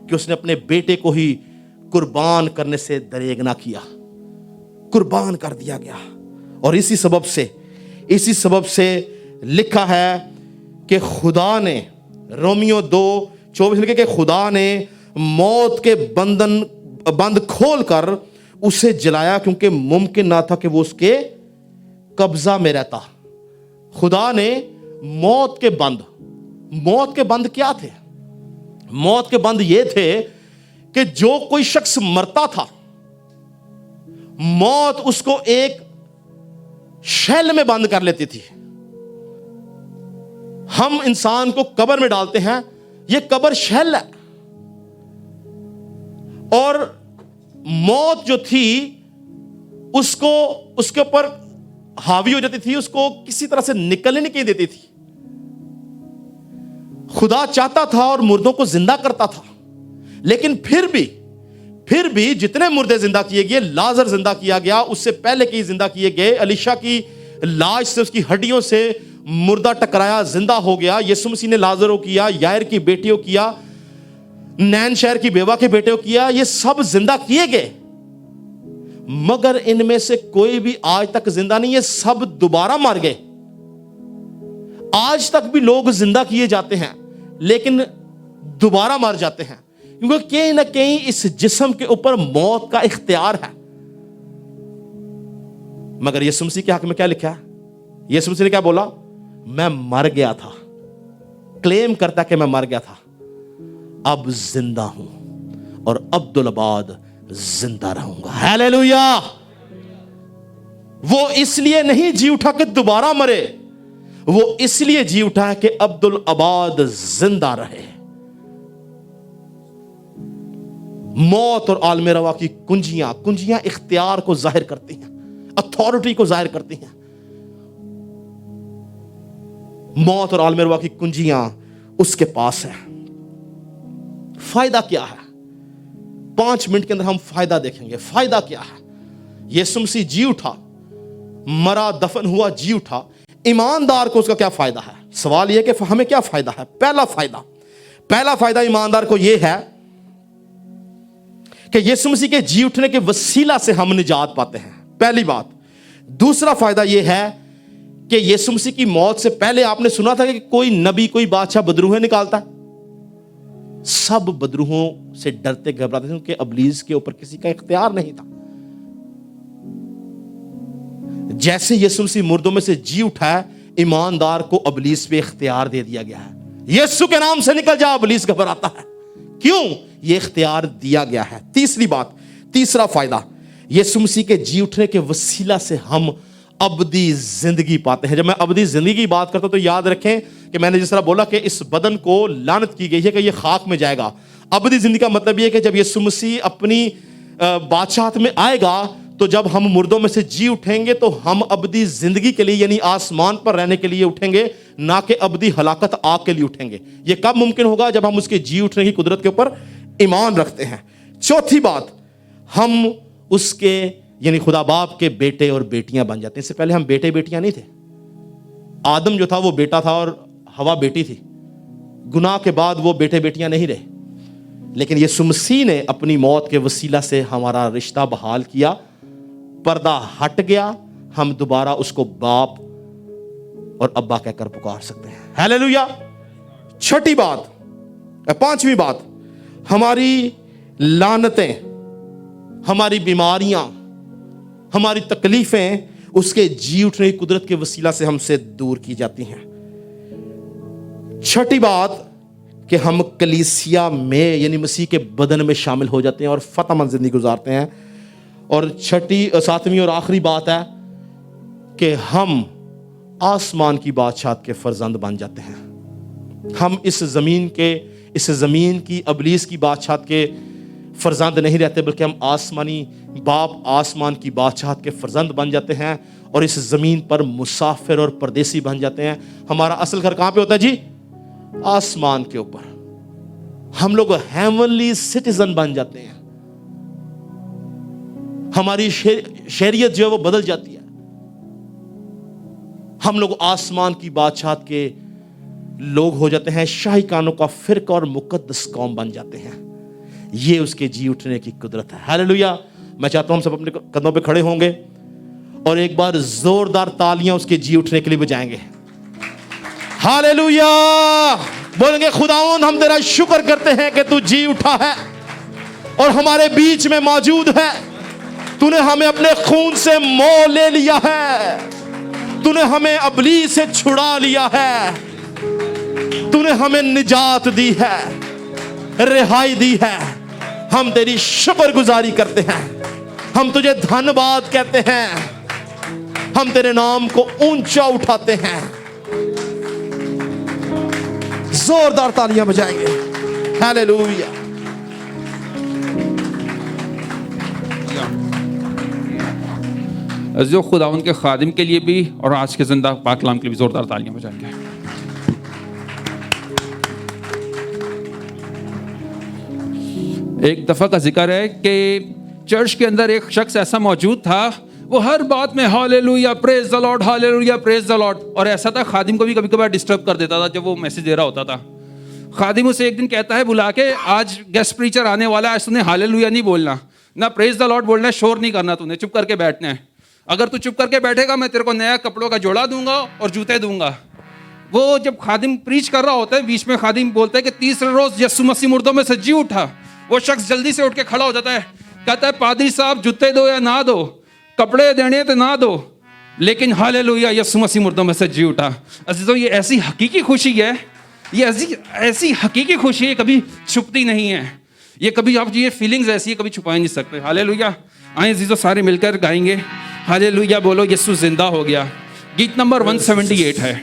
कि उसने अपने बेटे को ही कुर्बान करने से दरेग ना किया, कुर्बान कर दिया गया। और इसी सबब से लिखा है कि खुदा ने, रोमियो 2:24 लिखे कि खुदा ने मौत के बंद खोल कर उसे जलाया, क्योंकि मुमकिन ना था कि वो उसके कब्जा में रहता। खुदा ने मौत के बंद क्या थे? मौत के बंद ये थे कि जो कोई शख्स मरता था, मौत उसको एक शैल में बंद कर लेती थी। हम इंसान को कब्र में डालते हैं, ये कब्र शैल है। और मौत जो थी उसको उसके ऊपर हावी हो जाती थी, उसको किसी तरह से निकलने नहीं देती थी। खुदा चाहता था और मुर्दों को जिंदा करता था, लेकिन फिर भी जितने मुर्दे जिंदा किए गए, लाजर जिंदा किया गया, उससे पहले के जिंदा किए गए, अलीशा की लाश से, उसकी हड्डियों से मुर्दा टकराया, जिंदा हो गया। यीशु मसीह ने लाजर को किया, यायर की बेटियों किया, नैन शहर की बेवा के बेटे को किया, ये सब जिंदा किए गए, मगर इनमें से कोई भी आज तक जिंदा नहीं है, सब दोबारा मर गए। आज तक भी लोग जिंदा किए जाते हैं लेकिन दोबारा मर जाते हैं, क्योंकि कहीं ना कहीं इस जिस्म के ऊपर मौत का इख्तियार है। मगर यीशु मसीह के हक में क्या लिखा है? यीशु मसीह ने क्या बोला? मैं मर गया था, क्लेम करता कि मैं मर गया था, अब जिंदा हूं और अब्दुल अबाद जिंदा रहूंगा। हालेलुया। वो इसलिए नहीं जी उठा कि दोबारा मरे, वो इसलिए जी उठा है कि अब्दुल अबाद जिंदा रहे। मौत और आलम रवा की कुंजियां इख्तियार को जाहिर करती हैं, अथॉरिटी को जाहिर करती हैं। मौत और आलम रवा की कुंजियां उसके पास है। फायदा क्या है? 5 मिनट के अंदर हम फायदा देखेंगे। फायदा क्या है? यीशु मसीह जी उठा, मरा, दफन हुआ, जी उठा। ईमानदार को उसका क्या फायदा है? सवाल यह कि हमें क्या फायदा है? पहला फायदा ईमानदार को यह है कि यीशु मसीह के जी उठने के वसीला से हम निजात पाते हैं, पहली बात। दूसरा फायदा यह है कि यीशु मसीह की मौत से पहले आपने सुना था कि कोई नबी, कोई बादशाह बदरूहें निकालता है। सब बदरूहों से डरते घबराते थे, क्योंकि इब्लीस के ऊपर किसी का इख्तियार नहीं था। जैसे यीशु मसीह मुर्दों में से जी उठा है, ईमानदार को इब्लीस पे इख्तियार दे दिया गया है। यीशु के नाम से निकल जा, इब्लीस घबराता है। क्यों? यह इख्तियार दिया गया है। तीसरा फायदा, यीशु मसीह के जी उठने के वसीला से हम अबदी जिंदगी पाते हैं। जब मैं अबदी जिंदगी की बात करता हूं तो याद रखें कि मैंने जिस तरह बोला कि इस बदन को लानत की गई है कि यह खाक में जाएगा। अबदी जिंदगी का मतलब यह है कि जब यीशु मसीह अपनी बादशाहत में आएगा, तो जब हम मुर्दों में से जी उठेंगे तो हम अबदी जिंदगी के लिए, यानी आसमान पर रहने के लिए उठेंगे, ना कि अबदी हलाकत आग के लिए उठेंगे। यह कब मुमकिन होगा? जब हम उसके जी उठने की कुदरत के ऊपर ईमान रखते हैं। चौथी बात, हम उसके यानी खुदा बाप के बेटे और बेटियां बन जाते हैं। इससे पहले हम बेटे बेटियां नहीं थे। आदम जो था वो बेटा था और हवा बेटी थी। गुनाह के बाद वो बेटे बेटियां नहीं रहे, लेकिन यीशु मसीह ने अपनी मौत के वसीला से हमारा रिश्ता बहाल किया, पर्दा हट गया, हम दोबारा उसको बाप और अब्बा कहकर पुकार सकते हैं। हालेलुया। छठी बात, पांचवी बात, हमारी लानतें, हमारी बीमारियां, हमारी तकलीफें उसके जी उठने की कुदरत के वसीला से हमसे दूर की जाती हैं। छठी बात कि हम कलीसिया में यानी मसीह के बदन में शामिल हो जाते हैं और फतहमंद जिंदगी गुजारते हैं। और सातवीं और आखिरी बात है कि हम आसमान की बादशाहत के फर्जंद बन जाते हैं। हम इस जमीन की इब्लीस की बादशाहत के फर्जंद नहीं रहते, बल्कि हम आसमानी बाप, आसमान की बादशाहत के फर्जंद बन जाते हैं और इस जमीन पर मुसाफिर और परदेसी बन जाते हैं। हमारा असल घर कहां पे होता है जी? आसमान के ऊपर। हम लोग हेवनली सिटीजन बन जाते हैं। हमारी शरीयत जो है वो बदल जाती है। हम लोग आसमान की बादशाहत के लोग हो जाते हैं, शाही कानों का फिरका और मुकद्दस कौम बन जाते हैं। ये उसके जी उठने की कुदरत है। हालेलुया। मैं चाहता हूं हम सब अपने कदमों पे खड़े होंगे और एक बार जोरदार तालियां उसके जी उठने के लिए बजाएंगे। हालेलुया। बोलेंगे, खुदावंद हम तेरा शुक्र करते हैं कि तू जी उठा है और हमारे बीच में मौजूद है। तूने हमें अपने खून से मोल ले लिया है। तूने हमें इब्लीस से छुड़ा लिया है। तूने हमें निजात दी है, रिहाई दी है। हम तेरी शुक्रगुजारी करते हैं। हम तुझे धन्यवाद कहते हैं। हम तेरे नाम को ऊंचा उठाते हैं। जोरदार तालियां बजाएंगे। हालेलुया। जो खुदावंद के खादिम के लिए भी और आज के जिंदा पाक कलाम के लिए भी जोरदार तालियां बजाएंगे। एक दफ़ा का जिक्र है कि चर्च के अंदर एक शख्स ऐसा मौजूद था, वो हर बात में hallelujah praise the Lord, hallelujah praise the Lord. और ऐसा था खादिम को भी कभी कभार डिस्टर्ब कर देता था जब वो मैसेज दे रहा होता था। खादिम उसे एक दिन कहता है बुला के, आज गेस्ट प्रीचर आने वाला है, आज तूने हालेलुया नहीं बोलना, ना प्रेज द लॉर्ड बोलना है, शोर नहीं करना, तूने चुप करके बैठना है। अगर तू चुप करके बैठेगा मैं तेरे को नया कपड़ों का जोड़ा दूंगा और जूते दूंगा। वो जब खादिम प्रीच कर रहा होता है, बीच में खादिम बोलता है कि तीसरे रोज यीशु मसीह मुर्दों में से जी उठा। वो शख्स जल्दी से उठ के खड़ा हो जाता है, कहता है पादरी साहब जूते दो या ना दो, कपड़े देने तो ना दो, लेकिन हालेलुया यीशु मसीह मुर्दों में से जी उठा। अजीजों, ये ऐसी हकीकी खुशी है, ये ऐसी हकीकी खुशी है, कभी छुपती नहीं है। ये कभी आप ये फीलिंग्स ऐसी है कभी छुपा नहीं सकते। हालेलुया। आए अजीजों सारे मिलकर गाएंगे हालेलुया बोलो यीशु जिंदा हो गया। गीत नंबर 178 है।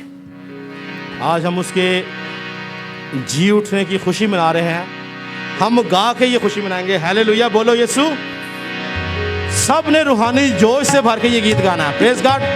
आज हम उसके जी उठने की खुशी मना रहे हैं, हम गा के ये खुशी मनाएंगे। हालेलुया बोलो यीशु। सब ने रूहानी जोश से भर के ये गीत गाना है। Praise God.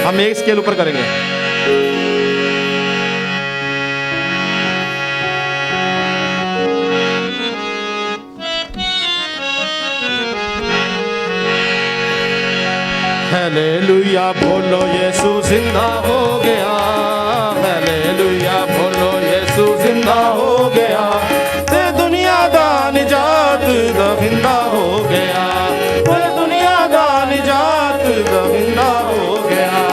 हम एक स्केल ऊपर करेंगे। हालेलुया बोलो यीशु जिंदा हो गया। हालेलुया बोलो यीशु जिंदा हो गया। ते दुनिया दा निजात दविंदा हो गया। ते दुनिया दा निजात दविंदा हो गया।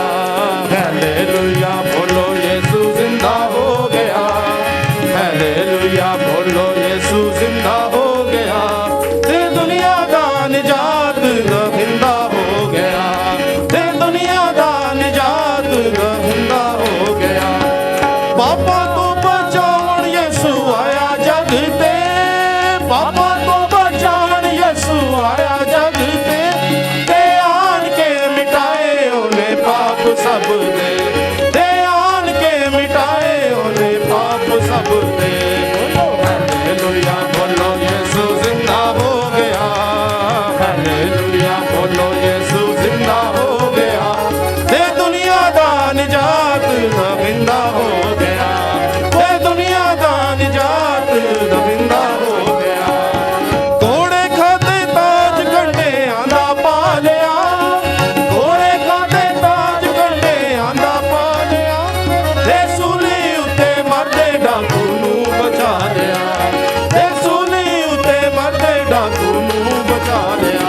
हालेलुया बोलो यीशु जिंदा हो गया। हालेलुया बोलो यीशु जिंदा हो गया। ते दुनिया दा निजात दविंदा हो गया। ते दुनिया दा निजात दविंदा हो गया। पापा को बचावन यीशु आया जग ते। पापा को बचावन यीशु आया जग ते। ते आन के मिटाए ओने पाप सब दे। ते आन के मिटाए ओने पाप सब दे। हालेलुया बोलो यीशु जिंदा हो गया। हालेलुया बोलो यीशु जिंदा हो गया। ते दुनिया दा निजात दविंदा हो गया। ते दुनिया दा निजात दविंदा हो गया। घोड़े खाते ताज गंढे आंदा पा लिया। घोड़े खाते ताज गंढे आंदा पा लिया। ते सूली उत्ते मरदे डाकू नूं बचा लिया। ते सूली उत्ते मरदे डाकू नूं बचा लिया।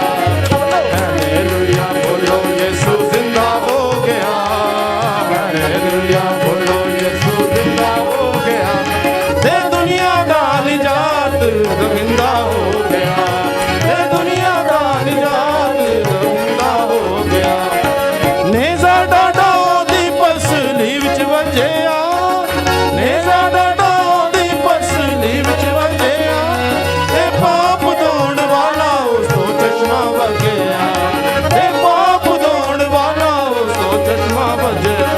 हालेलुया बोलो यीशु जिंदा हो गया। हालेलुया बोलो यीशु जिंदा हो गया। ते दुनिया दा निजात दविंदा हो गया। ते दुनिया दा निजात दविंदा हो गया। नेज़ा डाडा दी पसली विच वंजिया। नेज़ा डाडा दी पसली विच वंजिया। ते पाप धोण वाला उस तो चश्मा वगया। ते पाप धोण वाला उस तो चश्मा वगया।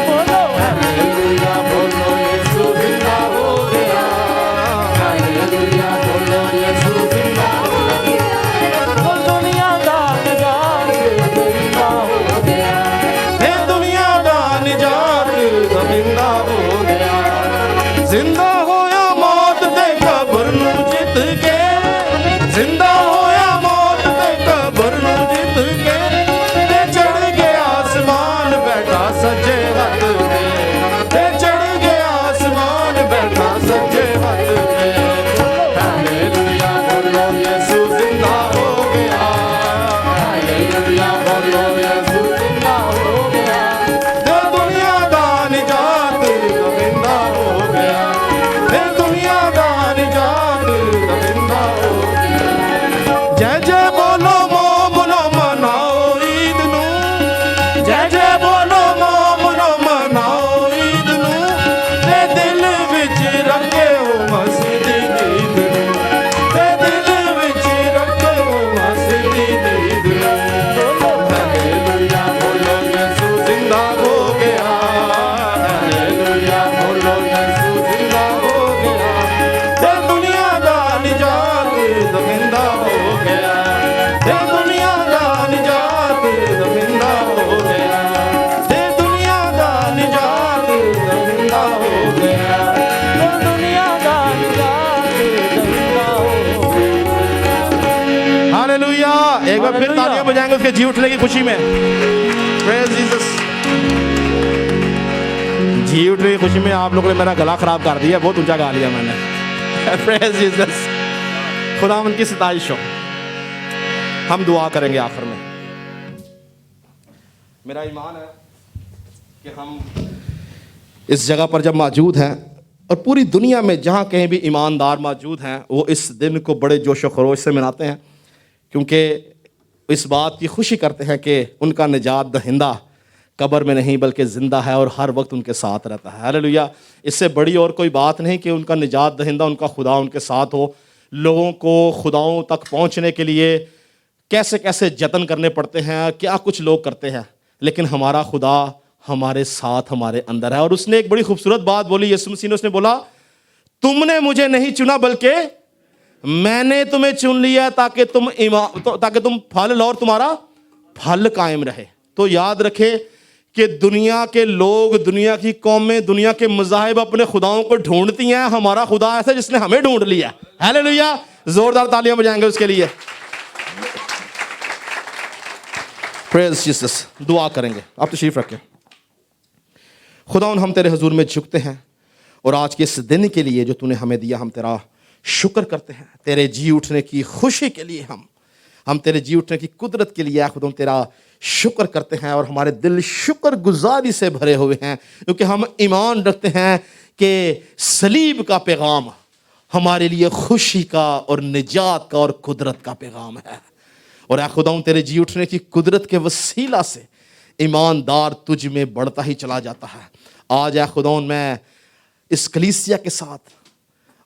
बोलो हालेलुया बोलो यीशु जिंदा हो गया। हालेलुया बोलो यीशु जिंदा हो गया। तो दुनिया दा निजात दविंदा हो गया। हे दुनिया दा निजात दविंदा हो गया। जिंदा होया मौत दे कब्र नूं जित के। जिंदा होया मौत दे कब्र नूं जित के। ते चढ़ गया आसमान बैठा सज्जे हथ ते। ते चढ़ गया आसमान बैठा सज्जे हथ ते। हालेलुया बोलो यीशु जिंदा हो गया। हालेलुया बोलो यीशु जिंदा हो गया। ते दुनिया दा बार फिर हालेलुया। तालियां बजाएंगे उसके जी उठने की खुशी में। Praise Jesus. जी उठने की खुशी में आप लोगों ने मेरा गला खराब कर दिया, बहुत ऊंचा गा लिया मैंने। Praise Jesus. खुदावंद की सताइश हो। हम दुआ करेंगे आखिर में। मेरा ईमान है कि हम इस जगह पर जब मौजूद हैं और पूरी दुनिया में जहाँ कहीं भी ईमानदार मौजूद हैं, वो इस दिन को बड़े जोश व खरोश से मनाते हैं, क्योंकि इस बात की खुशी करते हैं कि उनका निजात दहिंदा कब्र में नहीं बल्कि ज़िंदा है और हर वक्त उनके साथ रहता है। हालेलुया। इससे बड़ी और कोई बात नहीं कि उनका निजात दहिंदा, उनका खुदा उनके साथ हो। लोगों को खुदाओं तक पहुँचने के लिए कैसे कैसे जतन करने पड़ते हैं, क्या कुछ लोग करते हैं, लेकिन हमारा खुदा हमारे साथ, हमारे अंदर है। और उसने एक बड़ी खूबसूरत बात बोली, यीशु मसीह ने, उसने बोला, तुमने मुझे नहीं चुना बल्कि मैंने तुम्हें चुन लिया ताकि तुम फल लो और तुम्हारा फल कायम रहे। तो याद रखें कि दुनिया के लोग, दुनिया की कौमें, दुनिया के मज़ाहिब अपने खुदाओं को ढूंढती हैं, हमारा खुदा ऐसा जिसने हमें ढूंढ लिया। हालेलुया। जोरदार तालियां बजाएंगे उसके लिए। Praise Jesus. दुआ करेंगे, आप तशरीफ रखें। खुदावन हम तेरे हुजूर में झुकते हैं और आज के इस दिन के लिए जो तूने हमें दिया, हम तेरा शुक्र करते हैं। तेरे जी उठने की खुशी के लिए हम तेरे जी उठने की कुदरत के लिए खुदावन तेरा शुक्र करते हैं और हमारे दिल शुक्र गुजारी से भरे हुए हैं, क्योंकि हम ईमान रखते हैं कि सलीब का पैगाम हमारे लिए खुशी का और निजात का और कुदरत का पैगाम है। और ऐ खुदाऊं तेरे जी उठने की कुदरत के वसीला से ईमानदार तुझ में बढ़ता ही चला जाता है। आज ऐ खुदाऊं मैं इस कलीसिया के साथ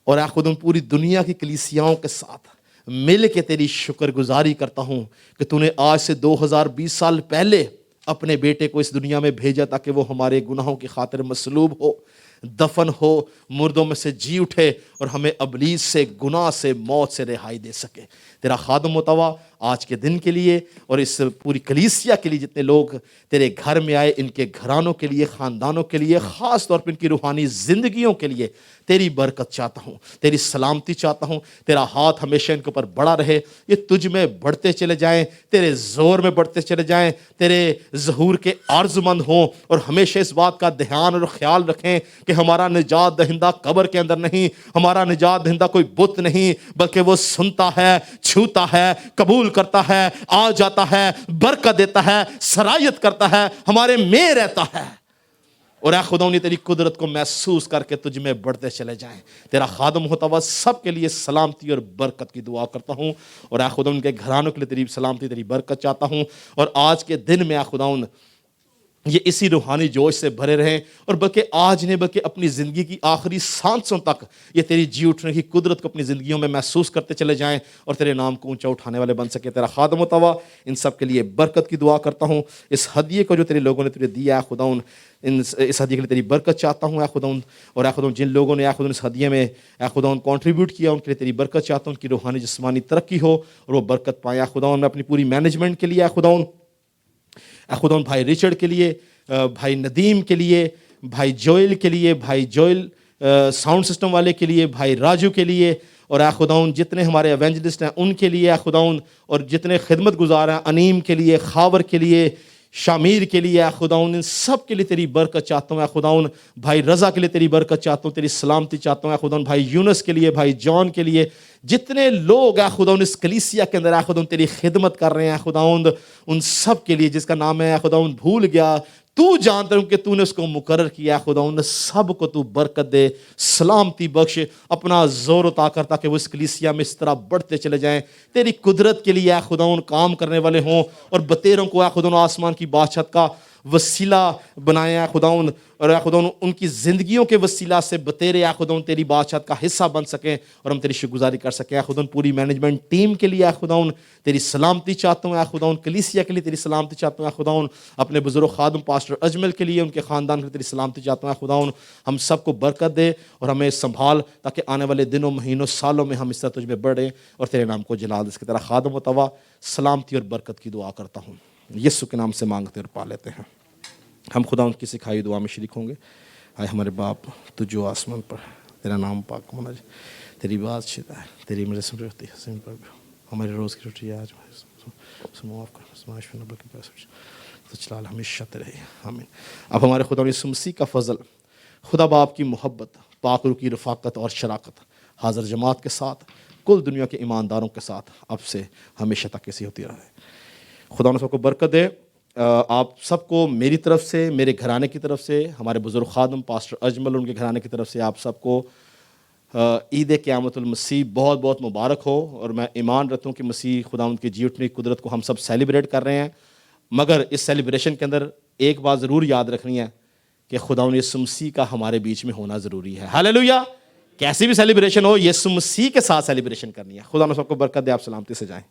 और ऐ खुदाऊं पूरी दुनिया की कलीसियाओं के साथ मिल के तेरी शुक्रगुजारी करता हूँ कि तूने आज से 2020 साल पहले अपने बेटे को इस दुनिया में भेजा ताकि वो हमारे गुनाहों की खातिर मसलूब हो, दफन हो, मुर्दों में से जी उठे और हमें अबलीस से, गुनाह से, मौत से रिहाई दे सके। तेरा खादम मुतवा आज के दिन के लिए और इस पूरी कलीसिया के लिए, जितने लोग तेरे घर में आए, इनके घरानों के लिए, ख़ानदानों के लिए, ख़ास तौर पर इनकी रूहानी ज़िंदगियों के लिए तेरी बरकत चाहता हूँ, तेरी सलामती चाहता हूँ। तेरा हाथ हमेशा इनके ऊपर बड़ा रहे, ये तुझ में बढ़ते चले जाएं, तेरे ज़ोर में बढ़ते चले जाएं, तेरे ज़हूर के आर्ज़ुमंद हों और हमेशा इस बात का ध्यान और ख्याल रखें कि हमारा निजात दहिंदा कब्र के अंदर नहीं, हमारा निजात दहिंदा कोई बुत नहीं, बल्कि वो सुनता है, छूता है, कबूल करता है, आ जाता है, बरकत देता है, सरायत करता है, हमारे में रहता है। और ऐ खुदा तेरी कुदरत को महसूस करके तुझ में बढ़ते चले जाएं। तेरा खादम होता हुआ सबके लिए सलामती और बरकत की दुआ करता हूँ और ऐ खुदा उनके घरानों के लिए तेरी सलामती, तेरी बरकत चाहता हूँ। और आज के दिन में ऐ खुदा ये इसी रूहानी जोश से भरे रहें और बल्कि आज नहीं बल्कि अपनी ज़िंदगी की आखिरी सांसों तक ये तेरी जी उठने की कुदरत को अपनी ज़िंदगियों में महसूस करते चले जाएं और तेरे नाम को ऊंचा उठाने वाले बन सके। तेरा खादम होता हुआ इन सब के लिए बरकत की दुआ करता हूँ। इस हदिये को जो तेरे लोगों ने तुझे दिया है खुदा इस हदिये के लिए तेरी बरकत चाहता हूँ खुदा। और खुदा जिन लोगों ने खुदा इस हदिये में खुदा कंट्रीब्यूट किया उनके लिए तेरी बरकत चाहता हूँ, उनकी रूहानी जिस्मानी तरक्की हो और वो बरकत पाए खुदा। मैं अपनी पूरी मैनेजमेंट के लिए खुदा भाई रिचर्ड के लिए, भाई नदीम के लिए, भाई जोएल के लिए, भाई जोएल साउंड सिस्टम वाले के लिए, भाई राजू के लिए और खुदाउन जितने हमारे एवेंजलिस्ट हैं उनके लिए खुदाउन, और जितने खिदमत गुजार हैं अनीम के लिए, खावर के लिए, शामीर के लिए खुदाउन, इन सब के लिए तेरी बरकत चाहता हूँ खुदाउन। भाई रज़ा के लिए तेरी बरकत चाहता हूँ, तेरी सलामती चाहता हूँ खुदाउन। भाई यूनस के लिए, भाई जॉन के लिए, जितने लोग खुदाउन इस कलीसिया के अंदर खुदाउन तेरी खिदमत कर रहे हैं खुदाउन, उन सब के लिए जिसका नाम है खुदाउन भूल गया, तू जानता हूँ कि तूने उसको मुकर्रर किया खुदा। उन सब को तू बरकत दे, सलामती बख्श, अपना जोर उता कर ताकि वो इस कलीसिया में इस तरह बढ़ते चले जाएं। तेरी कुदरत के लिए खुदा उन काम करने वाले हों और बतेरों को खुदा आसमान की बादशाहत का वसीला बनाया खुदाउन, और खुदाउन उनकी ज़िंदगियों के वसीला से बतेरे खुदाउन तेरी बादशाहत का हिस्सा बन सकें और हम तेरी शुक्रगुजारी कर सकें खुदाउन। पूरी मैनेजमेंट टीम के लिए खुदाउन तेरी सलामती चाहता हूँ खुदाउन। कलीसिया के लिए तेरी सलामती चाहता हूँ खुदाउन। अपने बुजुर्ग खादम पास्टर अजमल के लिए, उनके ख़ानदान के लिए तेरी सलामती चाहता हूँ खुदाउन। हम सबको बरकत दे और हमें संभाल ताकि आने वाले दिनों, महीनों, सालों में हम इस तरह तुझ में बढ़ें और तेरे नाम को जलाल। इसकी तरह खादम मुतवा सलामती और बरकत की दुआ करता हूँ, यीशु के नाम से मांगते और पा लेते हैं। हम खुदा उनकी सिखाई दुआ में शरीक होंगे। आए हमारे बाप तू जो आसमान पर, तेरा नाम पाक होना जाए, तेरी बात शिदा है, तेरी मेरे समझ होती है, हमारे रोज़ की रोटी आज معاف کر چلا ہمیشہ تیرے آمین. اب ہمارے خدا یسوع مسیح کا فضل، خدا باپ کی محبت، پاک روح کی رفاقت اور شراکت حاضر جماعت کے ساتھ، کل دنیا کے ایمانداروں کے ساتھ اب سے ہمیشہ تک ایسی ہوتی رہے. خدا ان سب کو برکت دے. آپ سب کو میری طرف سے، میرے گھرانے کی طرف سے، ہمارے بزرگ خادم پاسٹر اجمل ان کے گھرانے کی طرف سے آپ سب کو عید قیامت المسیح بہت بہت مبارک ہو. اور میں ایمان رکھتا ہوں کہ مسیح خداوند کی جی اٹھنے کی قدرت کو ہم سب سیلیبریٹ کر رہے ہیں، مگر اس سیلیبریشن کے اندر ایک بات ضرور یاد رکھنی ہے کہ خداوند یسوع مسیح کا ہمارے بیچ میں ہونا ضروری ہے. ہاللیلویا. کیسی بھی سیلیبریشن ہو، یسوع مسیح کے ساتھ سیلیبریشن کرنی ہے. خدا نے سب کو برکت دے. آپ سلامتی سے جائیں.